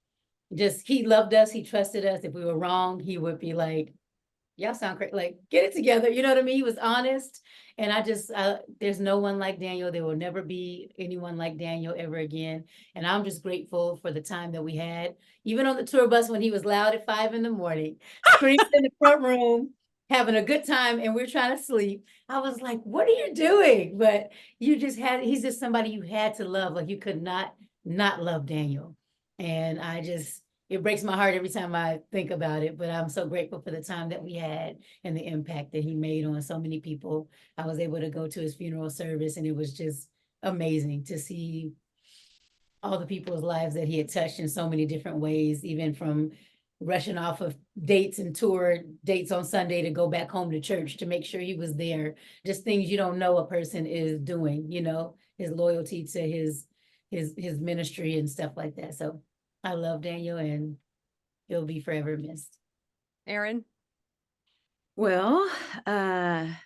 he loved us. He trusted us. If we were wrong, he would be like, y'all sound great. Like, get it together. You know what I mean? He was honest. And there's no one like Daniel. There will never be anyone like Daniel ever again. And I'm just grateful for the time that we had, even on the tour bus when he was loud at 5 a.m, screaming in the front room, having a good time. And we're trying to sleep. I was like, what are you doing? But he's just somebody you had to love. Like, you could not love Daniel. And it breaks my heart every time I think about it, but I'm so grateful for the time that we had and the impact that he made on so many people. I was able to go to his funeral service, and it was just amazing to see all the people's lives that he had touched in so many different ways, even from rushing off of dates and tour dates on Sunday to go back home to church to make sure he was there. Just things you don't know a person is doing, you know, his loyalty to his ministry and stuff like that. So I love Daniel, and he'll be forever missed. Erin? Well, I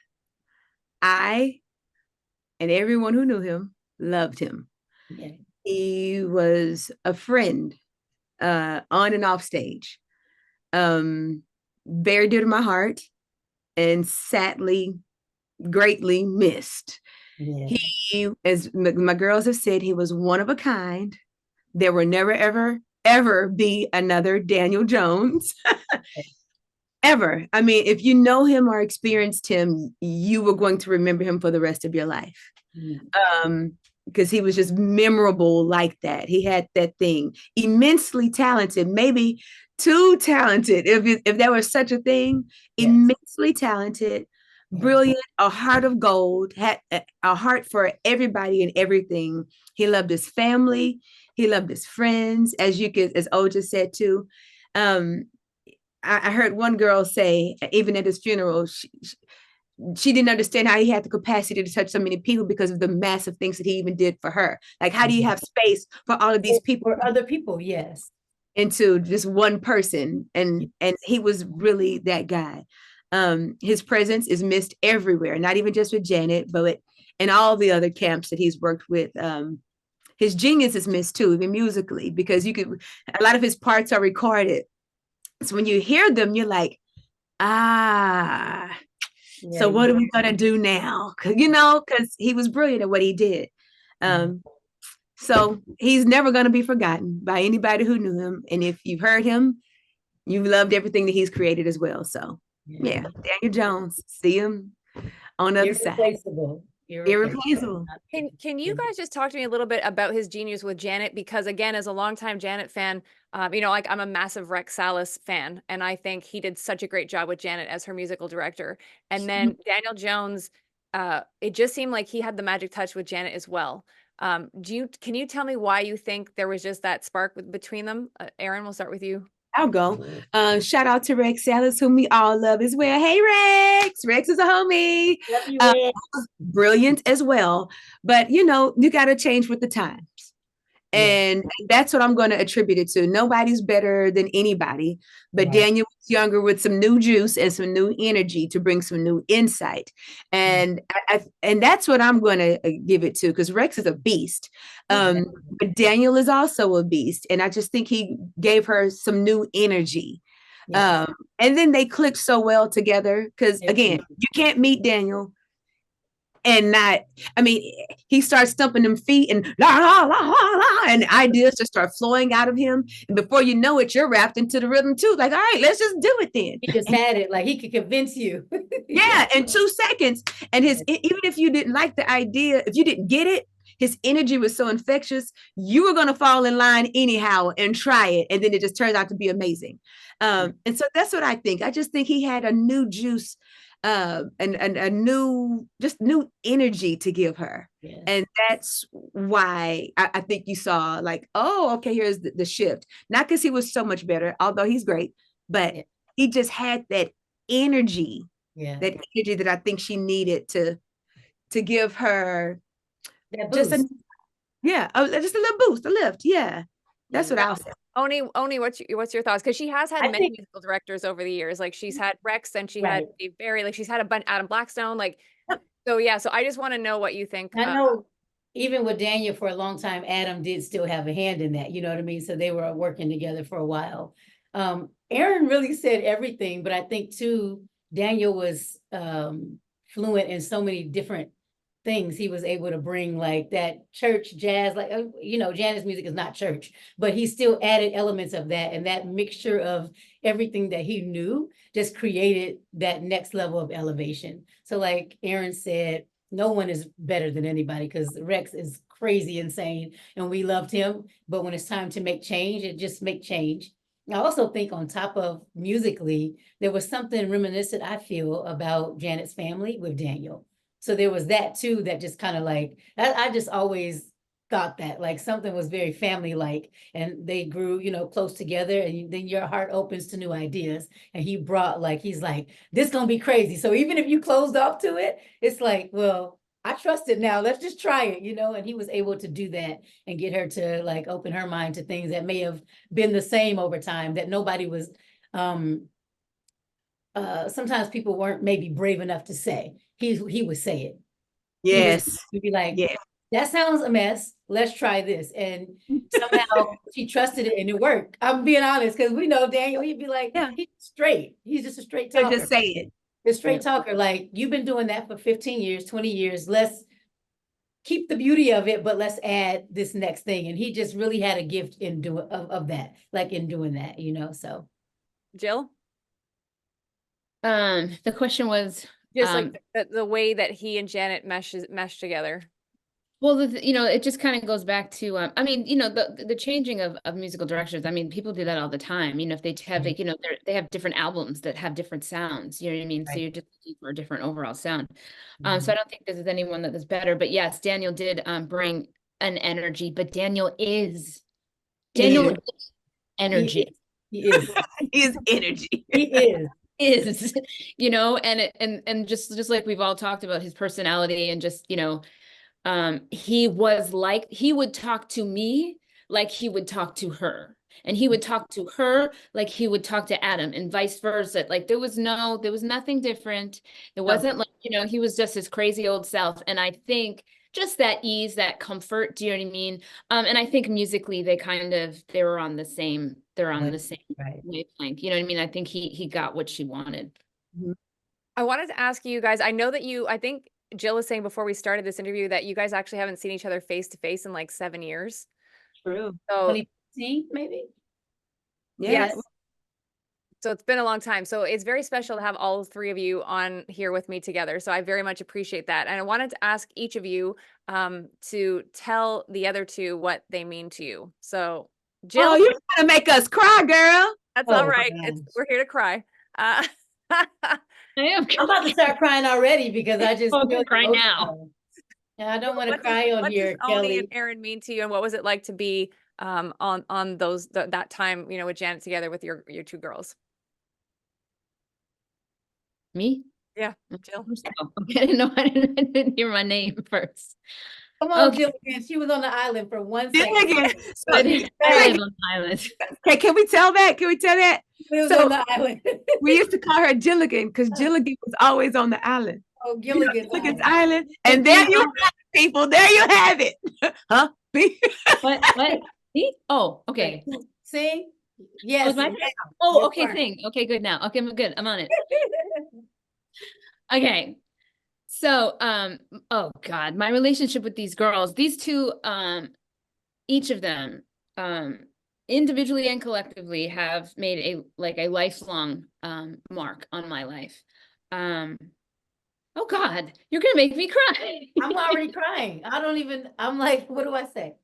and everyone who knew him loved him. Yeah. He was a friend on and off stage. Very dear to my heart, and sadly, greatly missed. Yeah. He, as my girls have said, he was one of a kind. There will never, ever, ever be another Daniel Jones. Ever. I mean, if you know him or experienced him, you were going to remember him for the rest of your life. Because he was just memorable like that. He had that thing. Immensely talented, maybe too talented, if there was such a thing. Yes. Immensely talented, brilliant, a heart of gold, had a heart for everybody and everything. He loved his family. He loved his friends, as Oja said too. I heard one girl say, even at his funeral, she didn't understand how he had the capacity to touch so many people because of the massive things that he even did for her. Like, how do you have space for all of these people? For other people, yes. Into just one person. And he was really that guy. His presence is missed everywhere, not even just with Janet, but in all the other camps that he's worked with. His genius is missed too, even musically, because a lot of his parts are recorded. So when you hear them, you're like, so what are we going to do now? Because he was brilliant at what he did. So he's never going to be forgotten by anybody who knew him. And if you've heard him, you've loved everything that he's created as well. So yeah, Daniel Jones, see him on the other side. Irreplaceable. Can you guys just talk to me a little bit about his genius with Janet? Because again, as a longtime Janet fan, like I'm a massive Rex Salas fan, and I think he did such a great job with Janet as her musical director. And then Daniel Jones, it just seemed like he had the magic touch with Janet as well. Can you tell me why you think there was just that spark between them? Erin, we'll start with you. I'll go. Shout out to Rex Salas, whom we all love as well. Hey, Rex. Rex is a homie. Love you, Rex. Brilliant as well. But, you got to change with the times. And that's what I'm going to attribute it to. Nobody's better than anybody. But Daniel was younger with some new juice and some new energy to bring some new insight. And and that's what I'm going to give it to, because Rex is a beast. But Daniel is also a beast. And I just think he gave her some new energy. And then they clicked so well together, because, again, you can't meet Daniel and he starts stumping them feet and la, la, la, la, la, and ideas just start flowing out of him. And before you know it, you're wrapped into the rhythm too. Like, all right, let's just do it then. He just had it. Like, he could convince you. Yeah, in 2 seconds. And even if you didn't like the idea, if you didn't get it, his energy was so infectious, you were going to fall in line anyhow and try it. And then it just turns out to be amazing. And so that's what I think. I just think he had a new juice, and a new energy to give her. And that's why I think you saw, like, oh, okay, here's the shift. Not because he was so much better, although he's great, but he just had that energy, that energy that I think she needed to give her just a little boost, a lift. Yeah, that's what I'll say. Oni, what's your thoughts? Because she has had many musical directors over the years. Like, she's had Rex, and she had Dave Barry. Like, she's had a bunch, Adam Blackstone. Like, so yeah. So I just want to know what you think. I know even with Daniel for a long time, Adam did still have a hand in that. You know what I mean? So they were working together for a while. Erin really said everything, but I think too, Daniel was fluent in so many different things. He was able to bring, like, that church jazz, like, Janet's music is not church, but he still added elements of that, and that mixture of everything that he knew just created that next level of elevation. So like Erin said, no one is better than anybody, because Rex is crazy insane and we loved him, but when it's time to make change, it just make change. I also think, on top of musically, there was something reminiscent, I feel, about Janet's family with Daniel. So there was that too, that just kind of like, I just always thought that, like something was very family-like, and they grew, you know, close together, and then your heart opens to new ideas. And he brought like, he's like, this gonna be crazy. So even if you closed off to it, it's like, well, I trust it now. Let's just try it, you know? And he was able to do that and get her to like open her mind to things that may have been the same over time, that nobody was, sometimes people weren't maybe brave enough to say. He would say it. Yes. He'd be like, Yes. that sounds a mess. Let's try this. And somehow she trusted it and it worked. I'm being honest, because we know Daniel, he'd be like, Yeah. he's straight. He's just a straight So talker. just say it. A straight talker. Like, you've been doing that for 15 years, 20 years. Let's keep the beauty of it, but let's add this next thing. And he just really had a gift in doing of that, like in doing that, you know. So Jill? The question was, Just like the way that he and Janet mesh together. well, you know, it just kind of goes back to, I mean, you know, the changing of musical directors. I mean, people do that all the time. You know, if they have, like, you know, they have different albums that have different sounds, you know what I mean? So Right. you're just looking for a different overall sound. So I don't think there's anyone that is better, but yes, Daniel did bring an energy, but Daniel is energy. He is. His energy. He is. Is, you know, and just like we've all talked about his personality, and just, you know, he would talk to me like he would talk to her, and he would talk to her like he would talk to Adam, and vice versa. Like there was nothing different. It wasn't like, you know, he was just his crazy old self. And I think just that ease, that comfort, do you know what I mean? And I think musically they were on the same, Right. wavelength, you know what I mean? I think he got what she wanted. I wanted to ask you guys, I know that I think Jill was saying before we started this interview that you guys actually haven't seen each other face to face in like 7 years. True. So 2015, maybe? Yes. So it's been a long time. So it's very special to have all three of you on here with me together. So I very much appreciate that. And I wanted to ask each of you to tell the other two what they mean to you. So Jill, Oh, you're trying to make us cry, girl. that's Oh, all right. gosh. We're here to cry. I am I'm about to start crying already because I just Oh, feel cry now. emotional. And I don't want to What cry on what here, does Oni Kelly. and Erin mean to you, and what was it like to be on that time, you know, with Janet together with your two girls? Me? Yeah, Jill. Oh, okay. I didn't know. I didn't hear my name first. Come on, Okay. Jill. Again. She was on the island for 1 Dig second. it. I So, live on the island. hey, can we tell that? Can we tell that? She was So- on the island. We used to call her Gilligan because Gilligan was always on the island. Oh, Gilligan's Gilligan's Island. Island. And there you have it, people. There you have it. Huh? What? Me? Oh, okay. Sing? Yes. my- now. Oh, Your okay. part. Thing. Okay, good now. Okay, I'm good. I'm on it. Okay. So, oh God, my relationship with these girls, these two, each of them, individually and collectively have made a lifelong, mark on my life. Oh God, you're gonna make me cry. I'm already crying. I'm like, what do I say?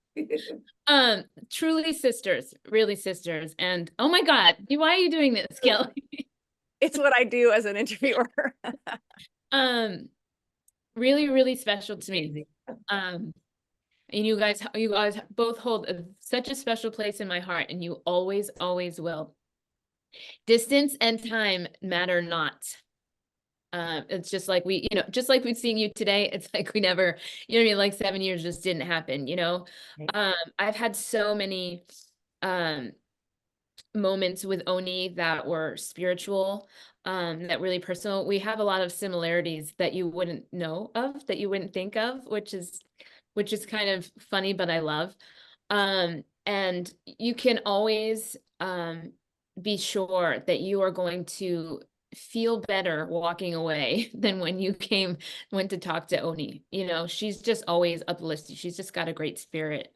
Truly sisters, really sisters. And oh my God, why are you doing this, Kelly? It's what I do as an interviewer. Really, really special to me. And you guys both hold such a special place in my heart, and you always, always will. Distance and time matter not. It's just like just like we've seen you today. It's like we never, you know what I mean? Like 7 years just didn't happen, you know? Right. I've had so many moments with Oni that were spiritual, that really personal. We have a lot of similarities that you wouldn't know of, that you wouldn't think of, which is kind of funny, but I love. And you can always be sure that you are going to feel better walking away than when you went to talk to Oni. You know, she's just always uplifting. She's just got a great spirit,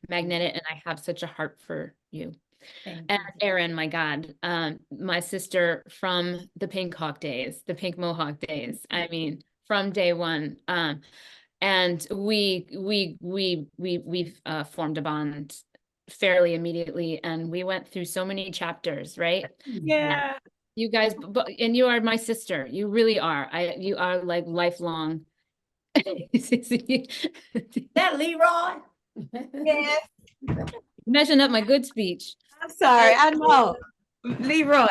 magnetic, and I have such a heart for you. Thank And you. Erin, my God, my sister from the Pink Hawk days, the Pink Mohawk days. I mean, from day one. And we've formed a bond fairly immediately, and we went through so many chapters, right? Yeah. You guys, and you are my sister. You really are. You are like lifelong. That Leroy? Yes. Messing up my good speech. I'm sorry. I know. Leroy.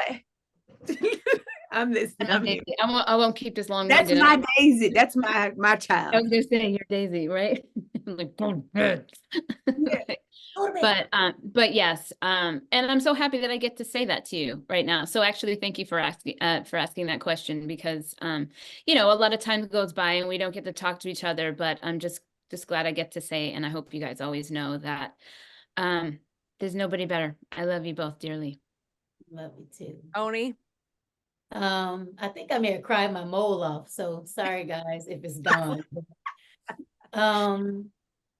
I'm listening. I'm here. Daisy. I won't keep this long. That's my Daisy. That's my I child. was gonna say you're Daisy, right? I'm like, go to bed. But yes, and I'm so happy that I get to say that to you right now. So actually, thank you for asking that question, because you know, a lot of time goes by and we don't get to talk to each other, but I'm just glad I get to say, and I hope you guys always know that there's nobody better. I love you both dearly. Love you too. Oni? I think I may have cried my mole off, so sorry guys if it's gone.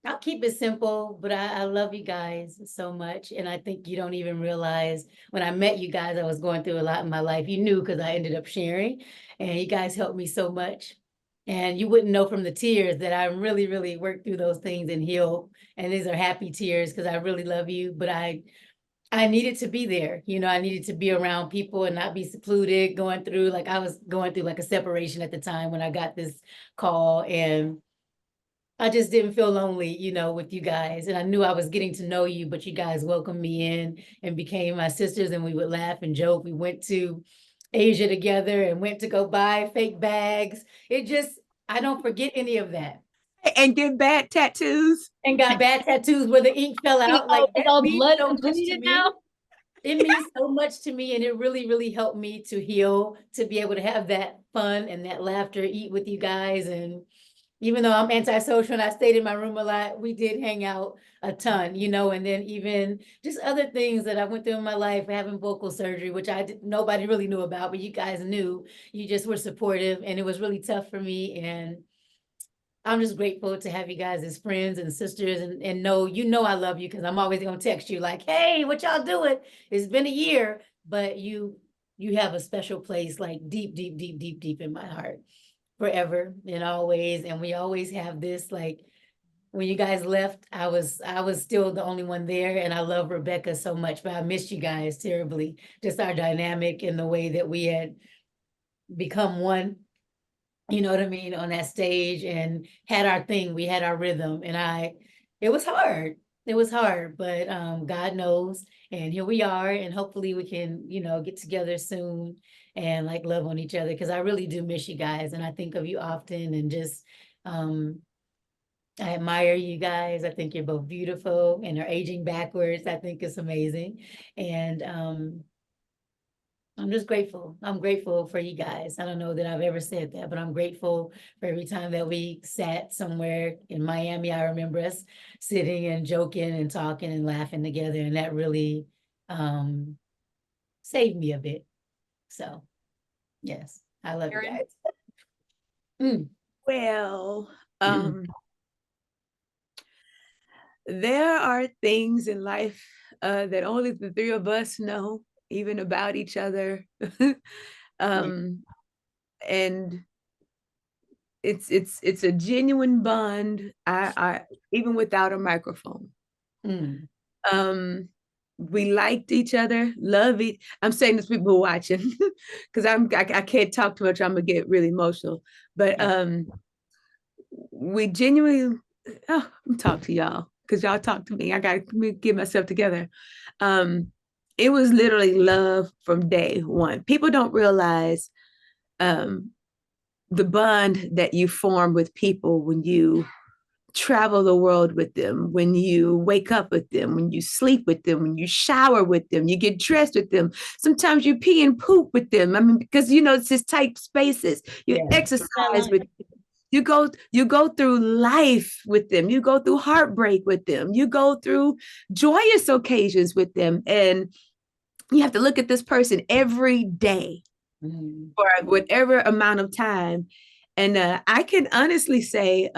I'll keep it simple, but I love you guys so much. And I think you don't even realize when I met you guys, I was going through a lot in my life. You knew because I ended up sharing, and you guys helped me so much. And you wouldn't know from the tears that I really, really worked through those things and healed. And these are happy tears because I really love you, but I needed to be there. You know, I needed to be around people and not be secluded, going through, like I was going through like a separation at the time when I got this call, and I just didn't feel lonely, you know, with you guys. And I knew I was getting to know you, but you guys welcomed me in and became my sisters, and we would laugh and joke. We went to Asia together and went to go buy fake bags. It just, I don't forget any of that. And get bad tattoos. And got bad tattoos where the ink fell out. Like, it's all blood so and bleeding me. now. It means so much to me, and it really, really helped me to heal, to be able to have that fun and that laughter, eat with you guys. And even though I'm antisocial and I stayed in my room a lot, we did hang out a ton, you know, and then even just other things that I went through in my life, having vocal surgery, which nobody really knew about, but you guys knew. You just were supportive, and it was really tough for me. And I'm just grateful to have you guys as friends and sisters, and know, you know, I love you, because I'm always gonna text you like, hey, what y'all doing? It's been a year, but you have a special place, like deep, deep, deep, deep, deep in my heart, forever and always. And we always have this, like, when you guys left, I was still the only one there, and I love Rebecca so much, but I missed you guys terribly. Just our dynamic and the way that we had become one. You know what I mean, on that stage, and had our thing, we had our rhythm, and it was hard. It was hard, but God knows, and here we are, and hopefully we can, you know, get together soon and like love on each other, because I really do miss you guys, and I think of you often, and just I admire you guys. I think you're both beautiful and are aging backwards. I think it's amazing, and I'm just grateful. I'm grateful for you guys. I don't know that I've ever said that, but I'm grateful for every time that we sat somewhere in Miami. I remember us sitting and joking and talking and laughing together, and that really saved me a bit. So, yes, I love Erin? you guys. Well, there are things in life that only the three of us know, even about each other. And it's a genuine bond. I even without a microphone. We liked each other, love it. I'm saying this, people watching, because I can't talk too much. I'm gonna get really emotional. But we genuinely, I'm talking to y'all because y'all talk to me. I gotta get myself together. It was literally love from day one. People don't realize the bond that you form with people when you travel the world with them, when you wake up with them, when you sleep with them, when you shower with them, you get dressed with them. Sometimes you pee and poop with them. I mean, because, you know, it's just tight spaces. You exercise with them. You go through life with them. You go through heartbreak with them. You go through joyous occasions with them. And you have to look at this person every day for whatever amount of time. And I can honestly say,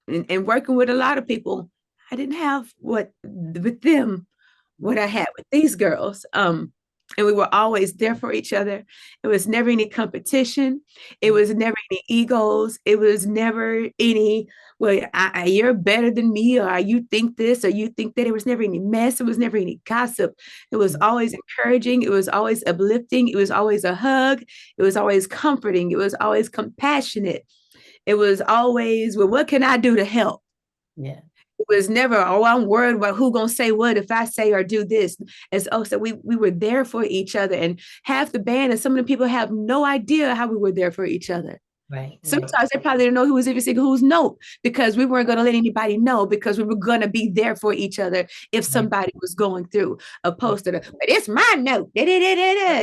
and working with a lot of people, I didn't have what I had with these girls. And we were always there for each other. It was never any competition. It was never any egos. It was never any, well, you're better than me, or you think this, or you think that. It was never any mess. It was never any gossip. It was always encouraging. It was always uplifting. It was always a hug. It was always comforting. It was always compassionate. It was always, well, what can I do to help? Yeah. It was never, oh, I'm worried about who gonna say what if I say or do this. As oh, so we were there for each other, and half the band and some of the people have no idea how we were there for each other. Right. Sometimes they probably didn't know who was even singing whose note because we weren't going to let anybody know because we were going to be there for each other if somebody was going through opposed to the, but it's my note, you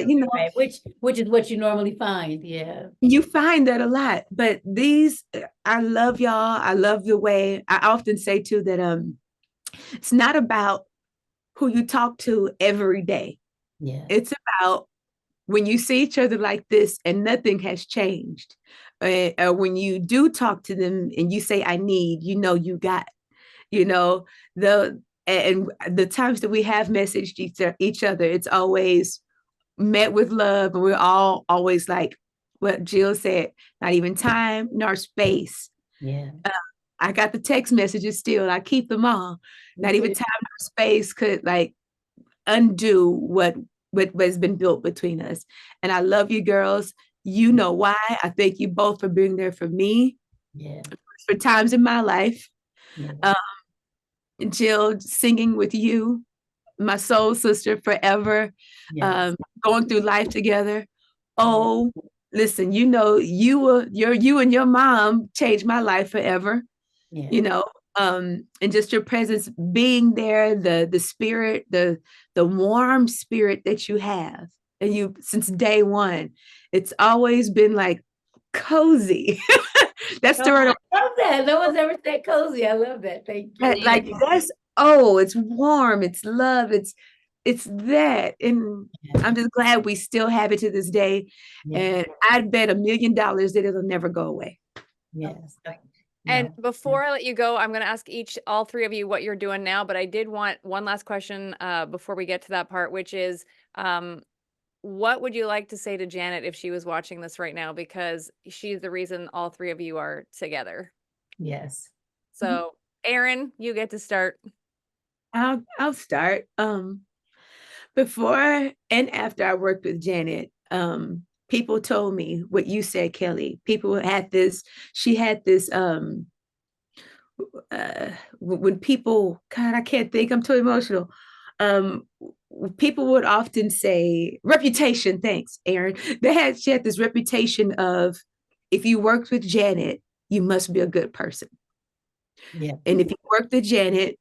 know. Right. Which is what you normally find. Yeah. You find that a lot, but these, I love y'all. I love the way I often say too that it's not about who you talk to every day. Yeah. It's about when you see each other like this and nothing has changed. When you do talk to them and you say, I need, you know, you got, you know, and the times that we have messaged each other, it's always met with love. And we're all always like what Jill said, not even time nor space. Yeah. I got the text messages still. I keep them all. Not even time nor space could like undo what has been built between us. And I love you girls. You know why. I thank you both for being there for me. Yeah. For times in my life. Yeah. Jill, singing with you, my soul sister forever. Yes. Going through life together. Oh, listen, you know, you and your mom changed my life forever. Yeah. You know, and just your presence being there, the spirit, the warm spirit that you have, and you since day one, it's always been like cozy. That's the word. I love that. No one's ever said cozy. I love that. Thank you. Like that's it's warm, it's love, it's that, and I'm just glad we still have it to this day. Yeah. And I'd bet $1 million that it'll never go away. Yes. And No. before I let you go, I'm going to ask all three of you what you're doing now, but I did want one last question before we get to that part, which is, what would you like to say to Janet if she was watching this right now? Because she's the reason all three of you are together. Yes. So, Erin, you get to start. I'll start. Before and after I worked with Janet, people told me what you said, Kelly. People had this, she had this, when people, God, I can't think, I'm too emotional. People would often say reputation. Thanks, Erin. She had this reputation of, if you worked with Janet, you must be a good person. Yeah. And if you worked with Janet,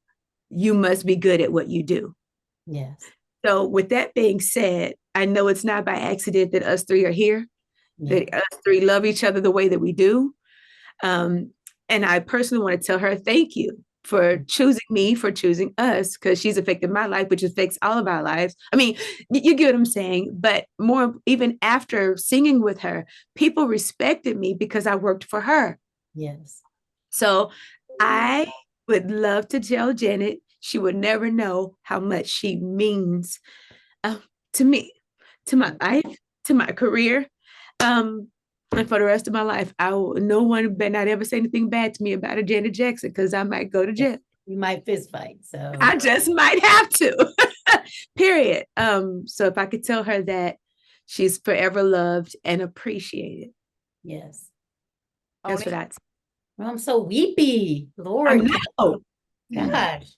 you must be good at what you do. Yes. So with that being said, I know it's not by accident that us three are here, that us three love each other the way that we do. And I personally want to tell her thank you for choosing me, for choosing us, because she's affected my life, which affects all of our lives. I mean, you get what I'm saying, but more, even after singing with her, people respected me because I worked for her. Yes. So I would love to tell Janet, she would never know how much she means to me, to my life, to my career, and for the rest of my life. No one better not ever say anything bad to me about a Janet Jackson, because I might go to jail. We might fist fight. So I just might have to. Period. So if I could tell her that she's forever loved and appreciated. Yes. That's what I'd say. Well, I'm so weepy. Lord. I know. Gosh.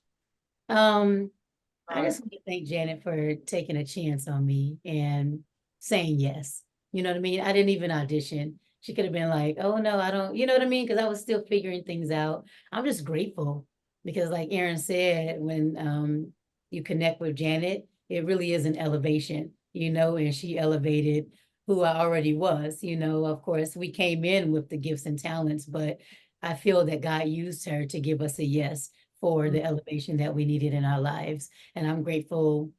I just want to thank Janet for taking a chance on me and saying yes. You know what I mean? I didn't even audition. She could have been like, oh no, I don't, you know what I mean? Because I was still figuring things out. I'm just grateful because like Erin said, when you connect with Janet, it really is an elevation, you know, and she elevated who I already was, you know. Of course, we came in with the gifts and talents, but I feel that God used her to give us a yes for the elevation that we needed in our lives. And I'm grateful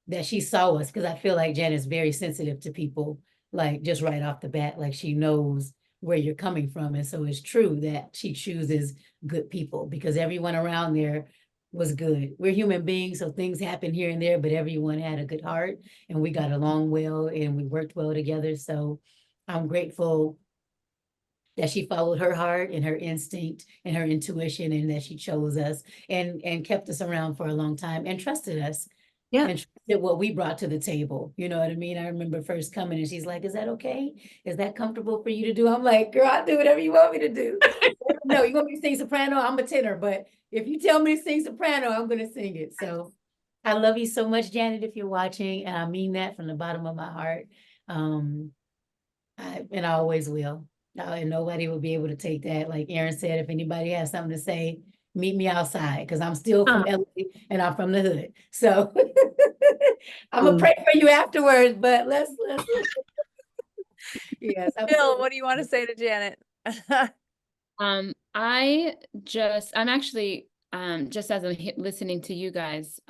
that she saw us, because I feel like Janet's very sensitive to people, like just right off the bat, like she knows where you're coming from. And so it's true that she chooses good people, because everyone around there was good. We're human beings, so things happen here and there, but everyone had a good heart and we got along well and we worked well together. So I'm grateful that she followed her heart and her instinct and her intuition, and that she chose us and kept us around for a long time and trusted us. Yeah. and trusted what we brought to the table. You know what I mean? I remember first coming and she's like, is that okay? Is that comfortable for you to do? I'm like, girl, I'll do whatever you want me to do. No, you want me to sing soprano? I'm a tenor, but if you tell me to sing soprano, I'm going to sing it. So I love you so much, Janet, if you're watching, and I mean that from the bottom of my heart. And I always will. And nobody will be able to take that. Like Erin said, if anybody has something to say, meet me outside, because I'm still from LA and I'm from the hood. So I'm gonna pray for you afterwards, but let's yes. Jill, what do you want to say to Janet? I'm actually, just as I'm listening to you guys,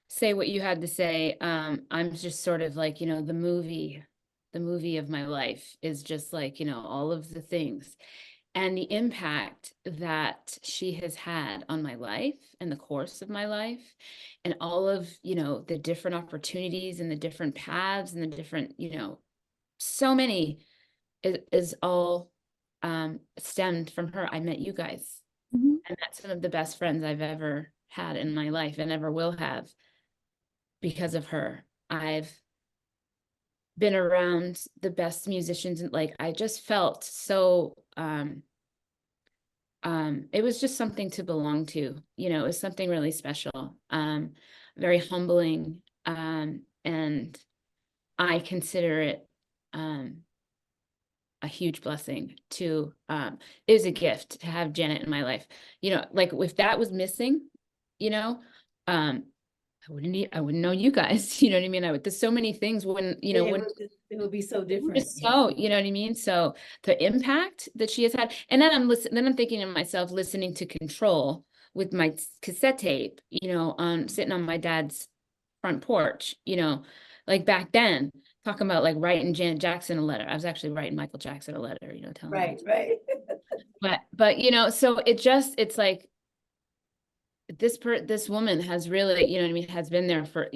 say what you had to say, I'm just sort of like, the movie of my life is just like, all of the things and the impact that she has had on my life and the course of my life and all of, the different opportunities and the different paths and the different, so many is all stemmed from her. I met you guys, and that's some of the best friends I've ever had in my life and ever will have because of her. I've been around the best musicians, and like I just felt so it was just something to belong to. It was something really special, very humbling, and I consider it a huge blessing to it was a gift to have Janet in my life. Like if that was missing, I wouldn't know you guys. You know what I mean? There's so many things when, it would be so different. So, you know what I mean? So the impact that she has had, and then I'm thinking to myself, listening to Control with my cassette tape, sitting on my dad's front porch, like back then, talking about like writing Janet Jackson a letter. I was actually writing Michael Jackson a letter, telling him. Right. But so it's like this woman has really, has been there for,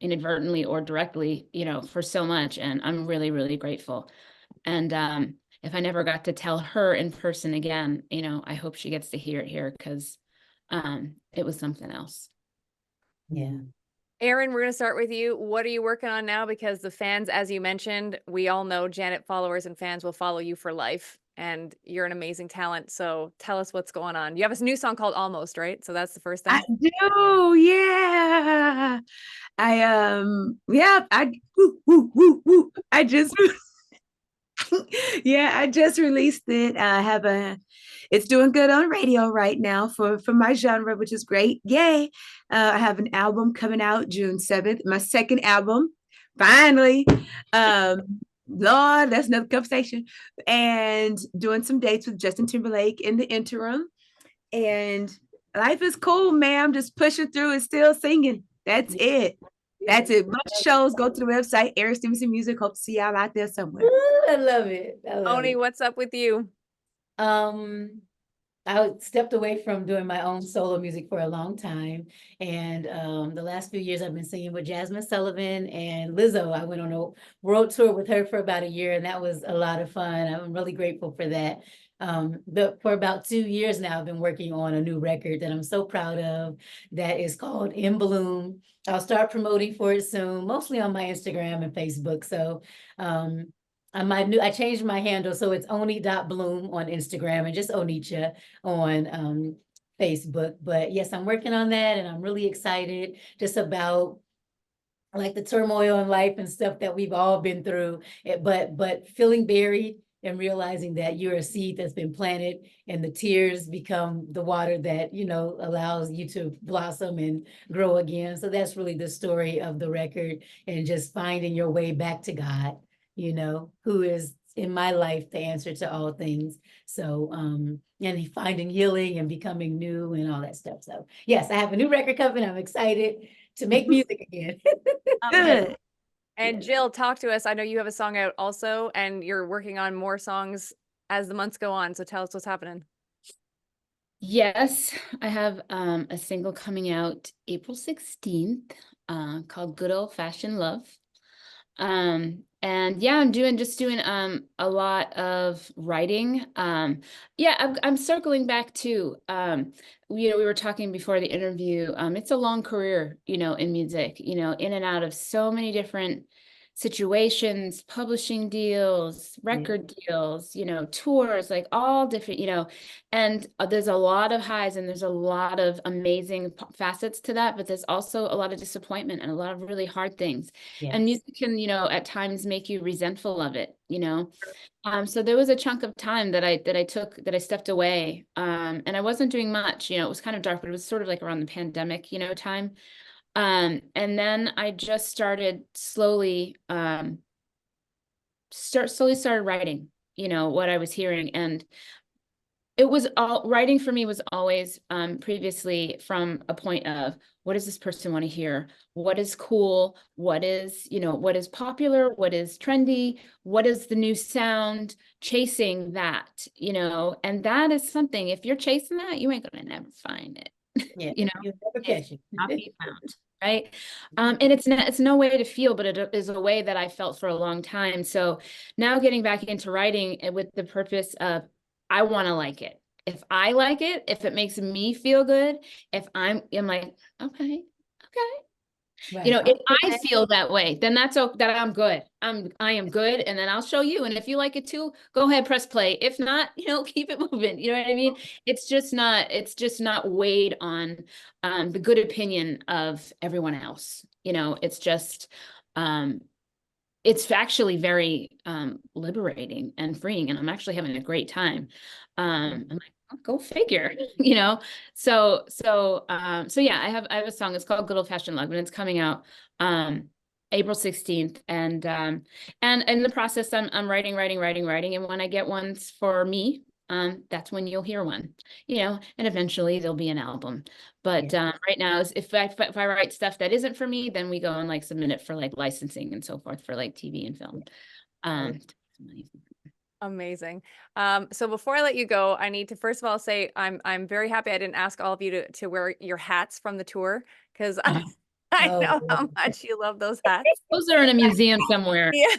inadvertently or directly, for so much. And I'm really, really grateful. And if I never got to tell her in person again, I hope she gets to hear it here, because it was something else. Yeah. Erin, we're going to start with you. What are you working on now? Because the fans, as you mentioned, we all know Janet followers and fans will follow you for life, and you're an amazing talent. So tell us what's going on. You have a new song called Almost, right? So that's the first thing. I do, yeah. I just yeah, I just released it. It's doing good on radio right now for my genre, which is great. Yay. I have an album coming out June 7th, my second album, finally. Lord, that's another conversation. And doing some dates with Justin Timberlake in the interim. And life is cool, man. I'm just pushing through and still singing. That's it. That's it. Bunch of shows. Go to the website, Erin Stevenson Music. Hope to see y'all out there somewhere. I love it. Oni, what's up with you? I stepped away from doing my own solo music for a long time. And the last few years I've been singing with Jasmine Sullivan and Lizzo. I went on a world tour with her for about a year, and that was a lot of fun. I'm really grateful for that. For about 2 years now, I've been working on a new record that I'm so proud of, that is called In Bloom. I'll start promoting for it soon, mostly on my Instagram and Facebook. So I changed my handle, so it's oni.bloom on Instagram and just Onitsha on Facebook. But yes, I'm working on that, and I'm really excited just about like the turmoil in life and stuff that we've all been through, but feeling buried and realizing that you're a seed that's been planted, and the tears become the water that, allows you to blossom and grow again. So that's really the story of the record, and just finding your way back to God, who is in my life the answer to all things. So, and finding healing and becoming new and all that stuff. So yes, I have a new record coming. I'm excited to make music again. Good. And Jill, talk to us. I know you have a song out also, and you're working on more songs as the months go on. So tell us what's happening. Yes, I have a single coming out April 16th called Good Old Fashioned Love. And yeah, I'm just doing a lot of writing. Yeah, I'm circling back to we were talking before the interview. It's a long career, in music, in and out of so many different situations, publishing deals, record deals, tours, like all different, and there's a lot of highs and there's a lot of amazing facets to that, but there's also a lot of disappointment and a lot of really hard things. And music can, at times make you resentful of it, so there was a chunk of time that I stepped away, and I wasn't doing much, it was kind of dark, but it was sort of like around the pandemic, time. And then I just started slowly started writing, what I was hearing. And it was writing for me was always previously from a point of, what does this person want to hear? What is cool? What is, what is popular? What is trendy? What is the new sound? Chasing that, and that is something, if you're chasing that, you ain't gonna never find it. You'll never catch it. Not be found. Right. And it's no way to feel, but it is a way that I felt for a long time. So now getting back into writing with the purpose of, I want to like it. If I like it, if it makes me feel good, if I'm like, okay. Right. If I feel that way, then that's okay, that I'm good. I am good. And then I'll show you. And if you like it too, go ahead, press play. If not, keep it moving. You know what I mean? It's just not weighed on the good opinion of everyone else. It's just, it's actually very liberating and freeing. And I'm actually having a great time. I'm like, oh, go figure, So yeah, I have a song. It's called Good Old Fashioned Love, and it's coming out April 16th. And in the process, I'm writing. And when I get ones for me, that's when you'll hear one, and eventually there'll be an album. But right now, if I write stuff that isn't for me, then we go and submit it for licensing and so forth for TV and film. Amazing. So before I let you go, I need to first of all say I'm very happy I didn't ask all of you to wear your hats from the tour, because I know how much you love those hats. Those are in a museum somewhere. Yeah.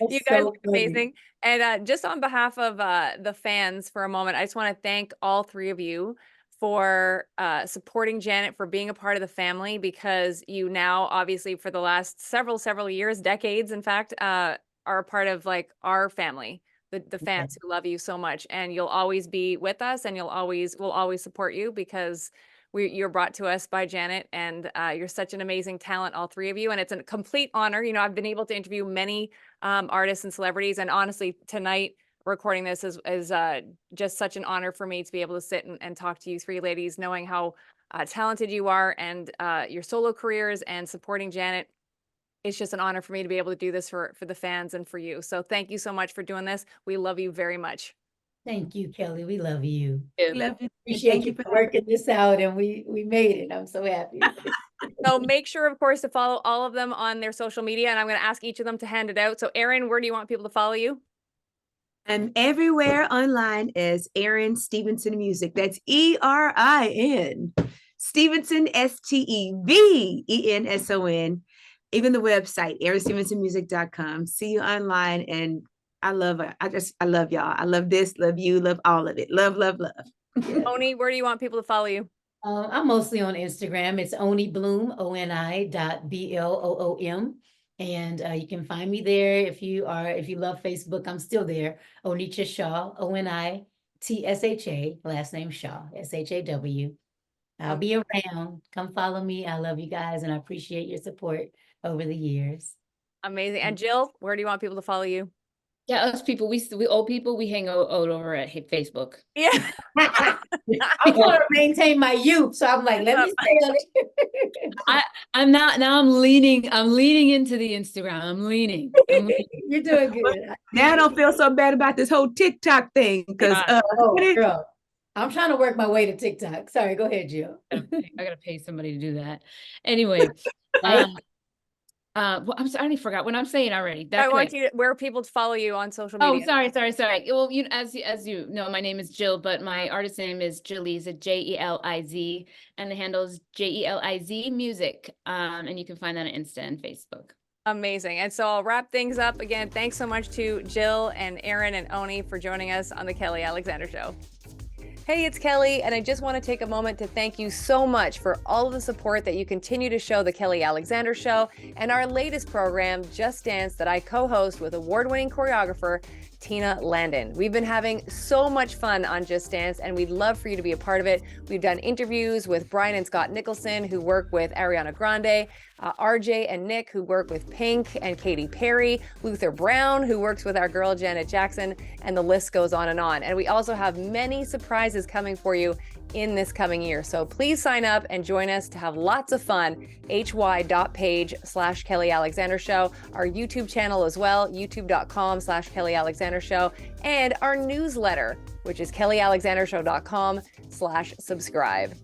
You guys are amazing. And just on behalf of the fans for a moment, I just want to thank all three of you for supporting Janet, for being a part of the family, because you now obviously for the last several years, decades, in fact, are a part of our family, the fans who love you so much, and you'll always be with us, and we'll always support you, because you're brought to us by Janet, and you're such an amazing talent, all three of you. And it's a complete honor. I've been able to interview many artists and celebrities, and honestly, tonight recording this is just such an honor for me to be able to sit and talk to you three ladies, knowing how talented you are, and your solo careers, and supporting Janet. It's just an honor for me to be able to do this for the fans and for you. So thank you so much for doing this. We love you very much. Thank you, Kelly. We love you. Love you. Appreciate you for working this out, and we made it. I'm so happy. So make sure, of course, to follow all of them on their social media, and I'm going to ask each of them to hand it out. So Erin, where do you want people to follow you? I'm everywhere online as Erin Stevenson Music. That's ERIN Stevenson, STEVENSON. Even the website, erinstevensonmusic.com. See you online, and I love it. I love y'all. I love this, love you, love all of it. Love, love, love. Oni, where do you want people to follow you? I'm mostly on Instagram. It's Oni Bloom, ONI.BLOOM. And you can find me there. If you love Facebook, I'm still there. Onitsha Shaw, ONITSHA, last name Shaw, SHAW. I'll be around. Come follow me. I love you guys, and I appreciate your support over the years. Amazing. And Jill, where do you want people to follow you? Yeah, us people, we old people, we hang out over at Facebook. Yeah. I want to maintain my youth, so I'm like, let me stay on it. I'm leaning into the Instagram. I'm leaning. You're doing good. Now I don't feel so bad about this whole TikTok thing, because girl, I'm trying to work my way to TikTok. Sorry, go ahead, Jill. I gotta pay somebody to do that. Anyway, well, I already forgot what I'm saying already. I want you to, where people to follow you on social media. Oh, sorry. Well, as you know, my name is Jill, but my artist name is Jeliz, JELIZ, and the handle is JELIZ Music. And you can find that on Insta and Facebook. Amazing. And so I'll wrap things up again. Thanks so much to Jill and Erin and Oni for joining us on the Kelly Alexander Show. Hey, it's Kelly, and I just want to take a moment to thank you so much for all of the support that you continue to show the Kelly Alexander Show and our latest program, Just Dance, that I co-host with award-winning choreographer Tina Landon. We've been having so much fun on Just Dance, and we'd love for you to be a part of it. We've done interviews with Brian and Scott Nicholson, who work with Ariana Grande, RJ and Nick, who work with Pink and Katy Perry, Luther Brown, who works with our girl Janet Jackson, and the list goes on and on. And we also have many surprises coming for you in this coming year. So please sign up and join us to have lots of fun. hy.page/Kelly Alexander Show, our YouTube channel as well, youtube.com/Kelly Alexander Show, and our newsletter, which is kellyalexandershow.com/subscribe.